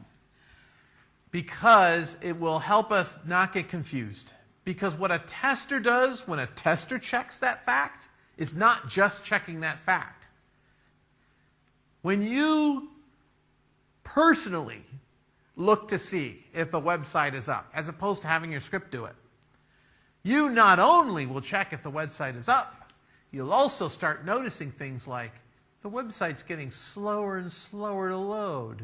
Because it will help us not get confused. Because what a tester does when a tester checks that fact is not just checking that fact. When you personally look to see if the website is up, as opposed to having your script do it, you not only will check if the website is up, you'll also start noticing things like, the website's getting slower and slower to load.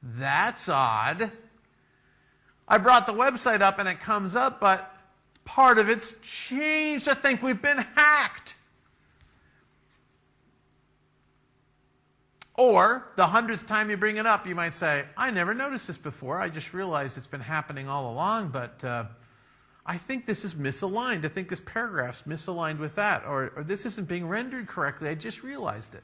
That's odd. I brought the website up and it comes up, but part of it's changed. I think we've been hacked. Or, the 100th time you bring it up, you might say, I never noticed this before. I just realized it's been happening all along, but I think this is misaligned. I think this paragraph's misaligned with that. Or this isn't being rendered correctly. I just realized it.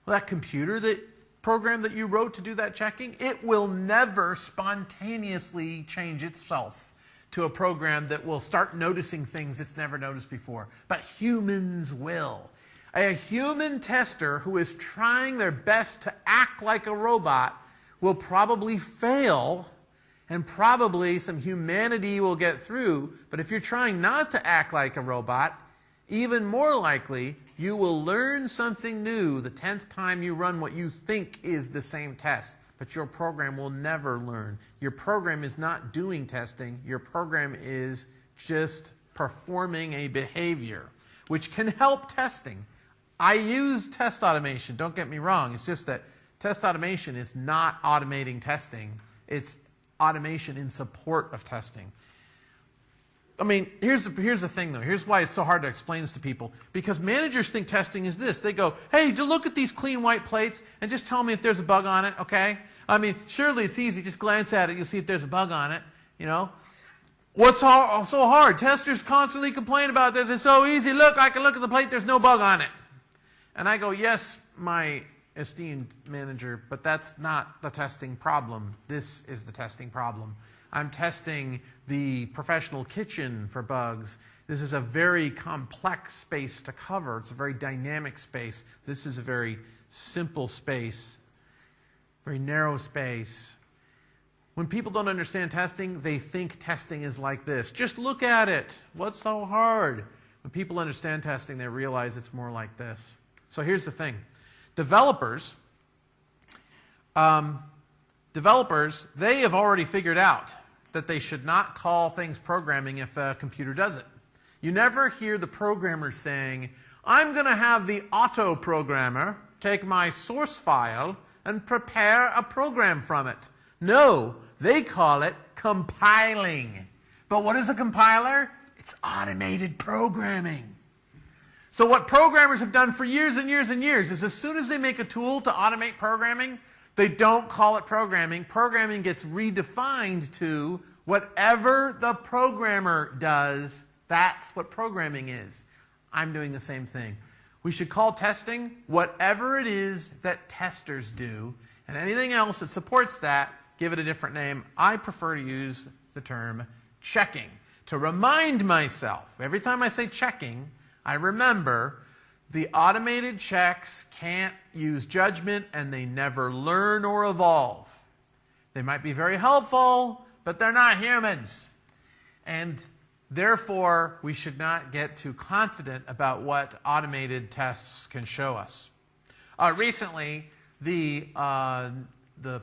Well, that program that you wrote to do that checking, it will never spontaneously change itself to a program that will start noticing things it's never noticed before. But humans will. A human tester who is trying their best to act like a robot will probably fail, and probably some humanity will get through. But if you're trying not to act like a robot, even more likely, you will learn something new the 10th time you run what you think is the same test. But your program will never learn. Your program is not doing testing. Your program is just performing a behavior, which can help testing. I use test automation, don't get me wrong. It's just that test automation is not automating testing. It's automation in support of testing. I mean, here's the thing, though. Here's why it's so hard to explain this to people. Because managers think testing is this. They go, hey, look at these clean white plates and just tell me if there's a bug on it, okay? I mean, surely it's easy. Just glance at it. You'll see if there's a bug on it, you know? What's so hard? Testers constantly complain about this. It's so easy. Look, I can look at the plate. There's no bug on it. And I go, yes, my esteemed manager, but that's not the testing problem. This is the testing problem. I'm testing the professional kitchen for bugs. This is a very complex space to cover. It's a very dynamic space. This is a very simple space, very narrow space. When people don't understand testing, they think testing is like this. Just look at it. What's so hard? When people understand testing, they realize it's more like this. So here's the thing. Developers, they have already figured out that they should not call things programming if a computer does it. You never hear the programmer saying, I'm going to have the auto programmer take my source file and prepare a program from it. No, they call it compiling. But what is a compiler? It's automated programming. So what programmers have done for years and years and years is as soon as they make a tool to automate programming, they don't call it programming. Programming gets redefined to whatever the programmer does, that's what programming is. I'm doing the same thing. We should call testing whatever it is that testers do, and anything else that supports that, give it a different name. I prefer to use the term checking to remind myself. Every time I say checking, I remember the automated checks can't use judgment and they never learn or evolve. They might be very helpful, but they're not humans. And therefore, we should not get too confident about what automated tests can show us. Recently, the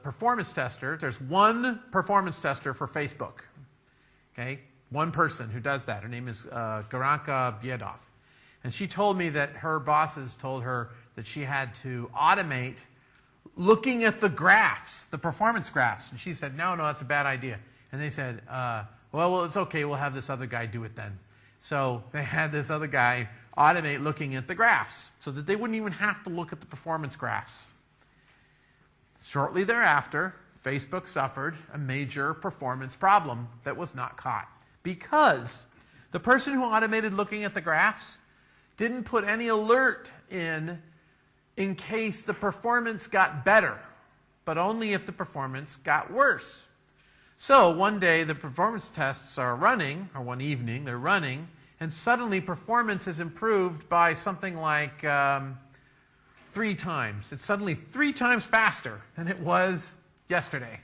performance tester, there's one performance tester for Facebook. Okay? One person who does that. Her name is Garanka Biedov. And she told me that her bosses told her that she had to automate looking at the graphs, the performance graphs. And she said, no, that's a bad idea. And they said, well, it's okay, we'll have this other guy do it then. So they had this other guy automate looking at the graphs so that they wouldn't even have to look at the performance graphs. Shortly thereafter, Facebook suffered a major performance problem that was not caught because the person who automated looking at the graphs didn't put any alert in case the performance got better, but only if the performance got worse. So one day the performance tests are running, or one evening they're running, and suddenly performance is improved by something like 3 times. It's suddenly 3 times faster than it was yesterday.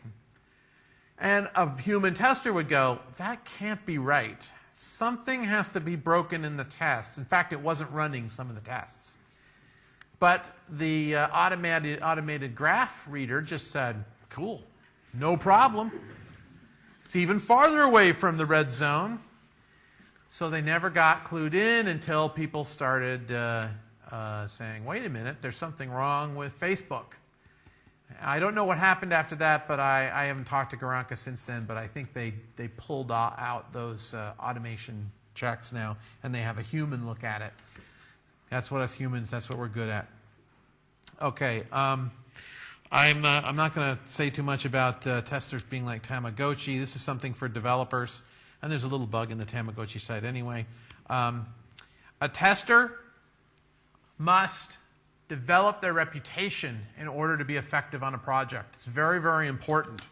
And a human tester would go, that can't be right. Something has to be broken in the tests. In fact, it wasn't running some of the tests. But the automated graph reader just said, cool, no problem. It's even farther away from the red zone. So they never got clued in until people started saying, wait a minute, there's something wrong with Facebook. I don't know what happened after that, but I haven't talked to Garanka since then, but I think they pulled out those automation checks now, and they have a human look at it. That's what us humans, that's what we're good at. Okay, I'm not going to say too much about testers being like Tamagotchi. This is something for developers, and there's a little bug in the Tamagotchi site anyway. A tester must develop their reputation in order to be effective on a project. It's very, very important.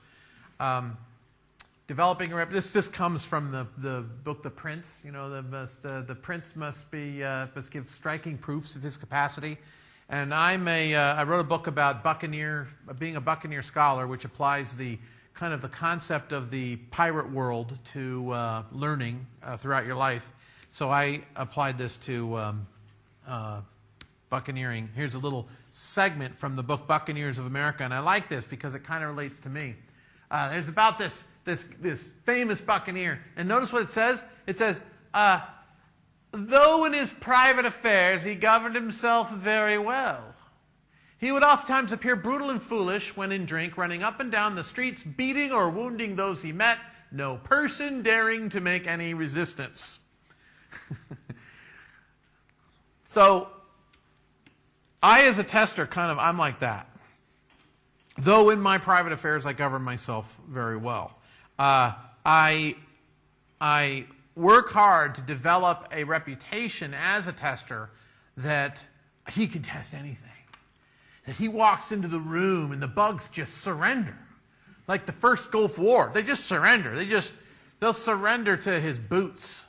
Developing a reputation. This comes from the book The Prince. You know, the prince must give striking proofs of his capacity. And I wrote a book about being a buccaneer scholar, which applies the concept of the pirate world to learning throughout your life. So I applied this to buccaneering. Here's a little segment from the book Buccaneers of America, and I like this because it kind of relates to me. It's about this famous buccaneer, and notice what it says. It says, though in his private affairs he governed himself very well, he would oftentimes appear brutal and foolish when in drink, running up and down the streets, beating or wounding those he met, no person daring to make any resistance. So I, as a tester, I'm like that. Though in my private affairs I govern myself very well. I work hard to develop a reputation as a tester that he can test anything. That he walks into the room and the bugs just surrender. Like the first Gulf War. They just surrender. They'll surrender to his boots.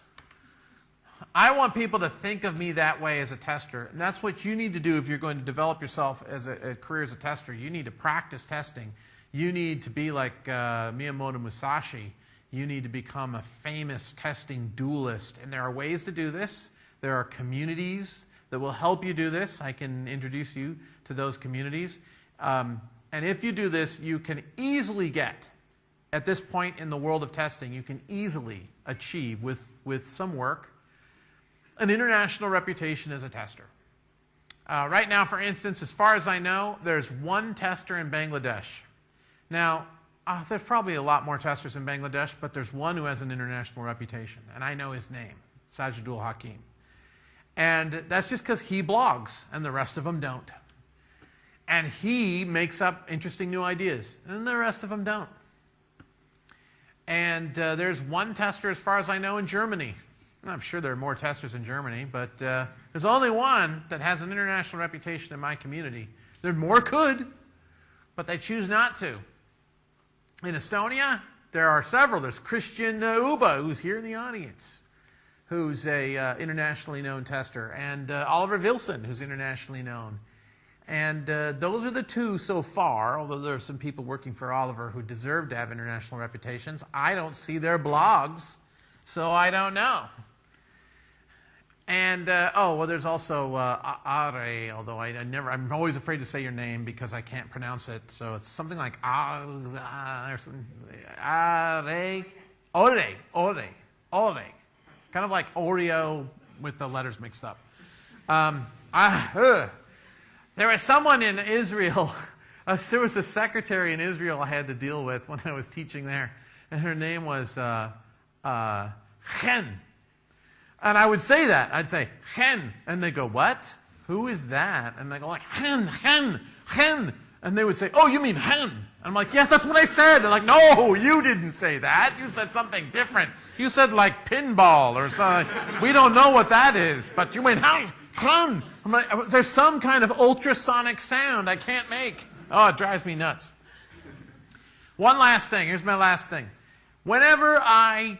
I want people to think of me that way as a tester, and that's what you need to do if you're going to develop yourself as a career as a tester. You need to practice testing. You need to be like Miyamoto Musashi. You need to become a famous testing duelist, and there are ways to do this. There are communities that will help you do this. I can introduce you to those communities. And if you do this, you can easily get, at this point in the world of testing, you can easily achieve, with some work, an international reputation as a tester. Right now, for instance, as far as I know, there's one tester in Bangladesh. Now, there's probably a lot more testers in Bangladesh, but there's one who has an international reputation, and I know his name, Sajidul Hakim. And that's just because he blogs and the rest of them don't. And he makes up interesting new ideas, and the rest of them don't. And there's one tester, as far as I know, in Germany. I'm sure there are more testers in Germany, but there's only one that has an international reputation in my community. There more could, but they choose not to. In Estonia, there are several. There's Christian Uba, who's here in the audience, who's a internationally known tester, and Oliver Wilson, who's internationally known. And those are the two so far, although there are some people working for Oliver who deserve to have international reputations. I don't see their blogs, so I don't know. And, there's also Are, although I'm always afraid to say your name because I can't pronounce it. So it's something like Are, or something. Are, Ore. Kind of like Oreo with the letters mixed up. There was someone in Israel, there was a secretary in Israel I had to deal with when I was teaching there, and her name was Chen. And I would say that. I'd say, Chen. And they go, what? Who is that? And they go like, Chen. And they would say, oh, you mean Hen? And I'm like, yeah, that's what I said. They're like, no, you didn't say that. You said something different. You said like pinball or something. We don't know what that is, but you went, Hen. I'm like, there's some kind of ultrasonic sound I can't make. Oh, it drives me nuts. One last thing. Here's my last thing. Whenever I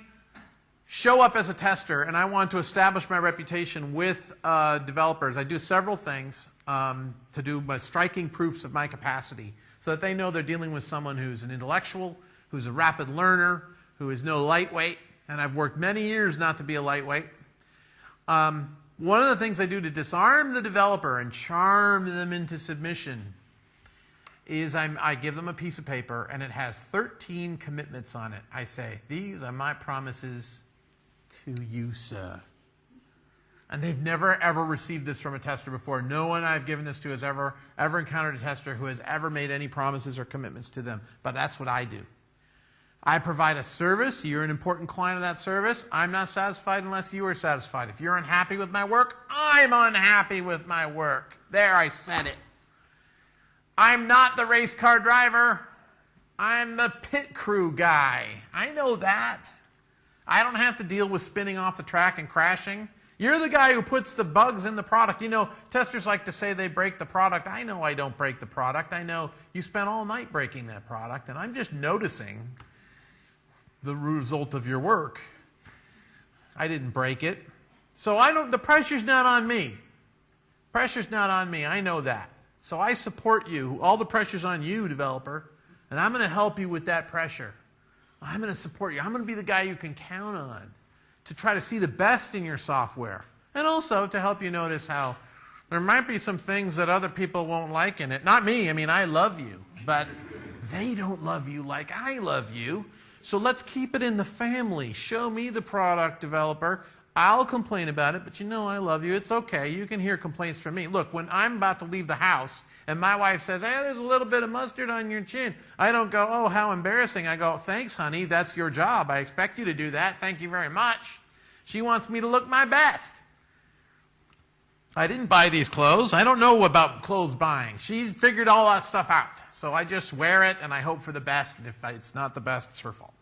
show up as a tester and I want to establish my reputation with developers, I do several things to do my striking proofs of my capacity so that they know they're dealing with someone who's an intellectual, who's a rapid learner, who is no lightweight. And I've worked many years not to be a lightweight. One of the things I do to disarm the developer and charm them into submission is I give them a piece of paper and it has 13 commitments on it. I say, these are my promises to you, sir. And they've never, ever received this from a tester before. No one I've given this to has ever encountered a tester who has ever made any promises or commitments to them. But that's what I do. I provide a service. You're an important client of that service. I'm not satisfied unless you are satisfied. If you're unhappy with my work, I'm unhappy with my work. There, I said it. I'm not the race car driver. I'm the pit crew guy. I know that. I don't have to deal with spinning off the track and crashing. You're the guy who puts the bugs in the product. You know, testers like to say they break the product. I know I don't break the product. I know you spent all night breaking that product, and I'm just noticing the result of your work. I didn't break it. So the pressure's not on me. Pressure's not on me. I know that. So I support you. All the pressure's on you, developer, and I'm going to help you with that pressure. I'm going to support you. I'm going to be the guy you can count on to try to see the best in your software, and also to help you notice how there might be some things that other people won't like in it. Not me. I mean, I love you, but they don't love you like I love you. So let's keep it in the family. Show me the product, developer. I'll complain about it, but you know I love you. It's okay. You can hear complaints from me. Look, when I'm about to leave the house and my wife says, hey, there's a little bit of mustard on your chin, I don't go, oh, how embarrassing. I go, thanks, honey. That's your job. I expect you to do that. Thank you very much. She wants me to look my best. I didn't buy these clothes. I don't know about clothes buying. She figured all that stuff out. So I just wear it and I hope for the best. And if it's not the best, it's her fault.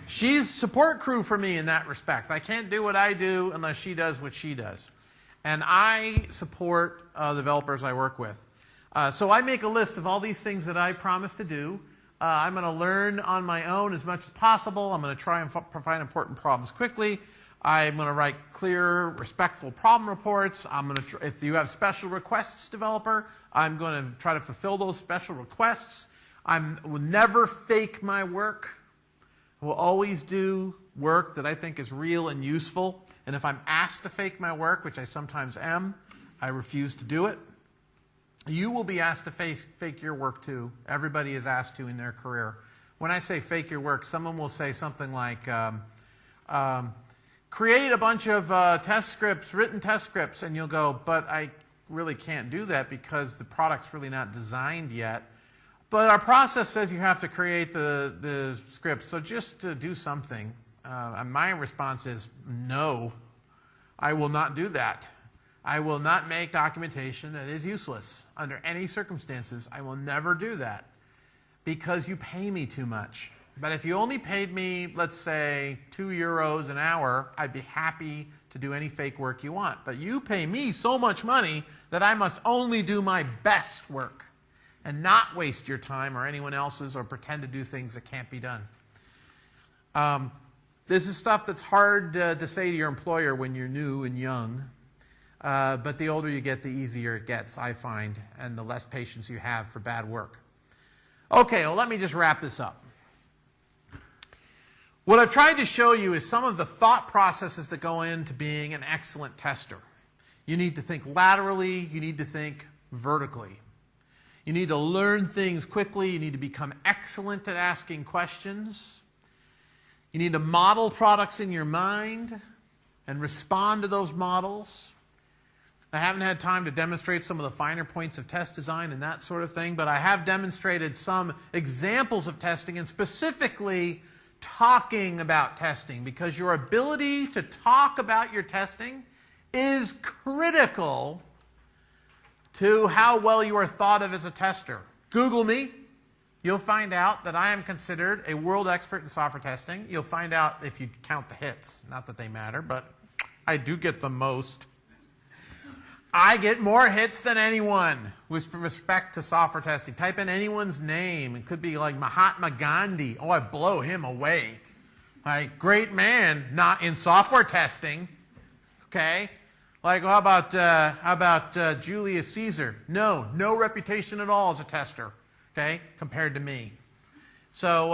She's support crew for me in that respect. I can't do what I do unless she does what she does. And I support developers I work with. So I make a list of all these things that I promise to do. I'm going to learn on my own as much as possible. I'm going to try and find important problems quickly. I'm going to write clear, respectful problem reports. I'm going to, if you have special requests, developer, I'm going to try to fulfill those special requests. I will never fake my work. I will always do work that I think is real and useful. And if I'm asked to fake my work, which I sometimes am, I refuse to do it. You will be asked to fake your work too. Everybody is asked to in their career. When I say fake your work, someone will say something like, create a bunch of test scripts, written test scripts, and you'll go, but I really can't do that because the product's really not designed yet. But our process says you have to create the scripts, so just do something. And my response is no. I will not do that. I will not make documentation that is useless. Under any circumstances, I will never do that because you pay me too much. But if you only paid me, let's say, €2 an hour, I'd be happy to do any fake work you want. But you pay me so much money that I must only do my best work and not waste your time or anyone else's or pretend to do things that can't be done. This is stuff that's hard to say to your employer when you're new and young. But the older you get, the easier it gets, I find, and the less patience you have for bad work. Okay, well, let me just wrap this up. What I've tried to show you is some of the thought processes that go into being an excellent tester. You need to think laterally. You need to think vertically. You need to learn things quickly. You need to become excellent at asking questions. You need to model products in your mind and respond to those models. I haven't had time to demonstrate some of the finer points of test design and that sort of thing, but I have demonstrated some examples of testing and specifically talking about testing, because your ability to talk about your testing is critical to how well you are thought of as a tester. Google me. You'll find out that I am considered a world expert in software testing. You'll find out if you count the hits. Not that they matter, but I do get the most. I get more hits than anyone with respect to software testing. Type in anyone's name. It could be like Mahatma Gandhi. Oh, I blow him away. Like, great man, not in software testing. Okay? Like, how about Julius Caesar? No reputation at all as a tester. Okay? Compared to me. So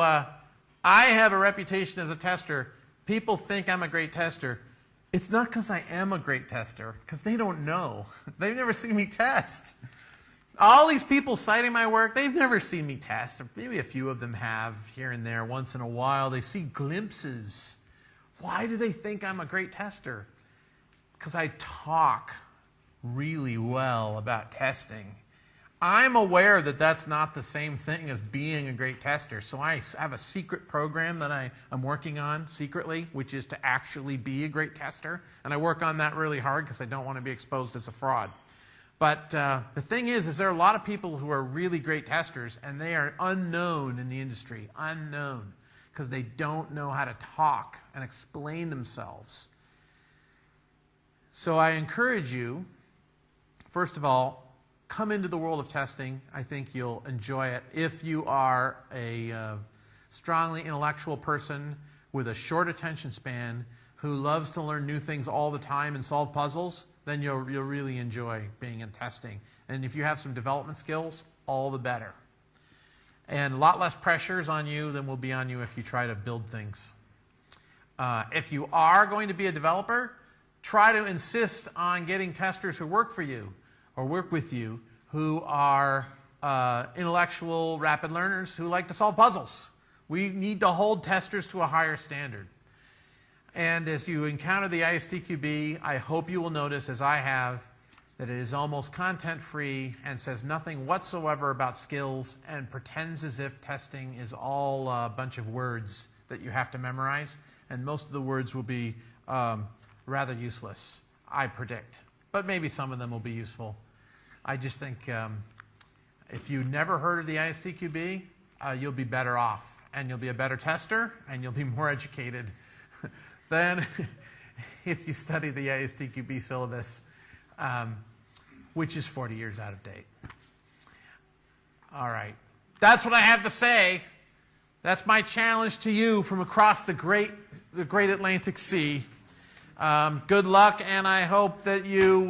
I have a reputation as a tester. People think I'm a great tester. It's not because I am a great tester, because they don't know. They've never seen me test. All these people citing my work, they've never seen me test. Or maybe a few of them have here and there once in a while. They see glimpses. Why do they think I'm a great tester? Because I talk really well about testing. I'm aware that that's not the same thing as being a great tester. So I have a secret program that I'm working on secretly, which is to actually be a great tester. And I work on that really hard because I don't want to be exposed as a fraud. But the thing is there are a lot of people who are really great testers, and they are unknown in the industry. Unknown. Because they don't know how to talk and explain themselves. So I encourage you, first of all, come into the world of testing. I think you'll enjoy it. If you are a strongly intellectual person with a short attention span who loves to learn new things all the time and solve puzzles, then you'll really enjoy being in testing. And if you have some development skills, all the better. And a lot less pressure is on you than will be on you if you try to build things. If you are going to be a developer, try to insist on getting testers who work for you or work with you who are intellectual, rapid learners who like to solve puzzles. We need to hold testers to a higher standard. And as you encounter the ISTQB, I hope you will notice, as I have, that it is almost content-free and says nothing whatsoever about skills and pretends as if testing is all a bunch of words that you have to memorize. And most of the words will be rather useless, I predict. But maybe some of them will be useful. I just think if you never heard of the ISTQB, you'll be better off. And you'll be a better tester, and you'll be more educated than if you study the ISTQB syllabus, which is 40 years out of date. All right. That's what I have to say. That's my challenge to you from across the great Atlantic Sea. Good luck, and I hope that you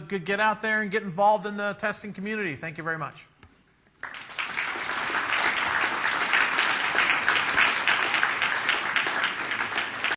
could get out there and get involved in the testing community. Thank you very much.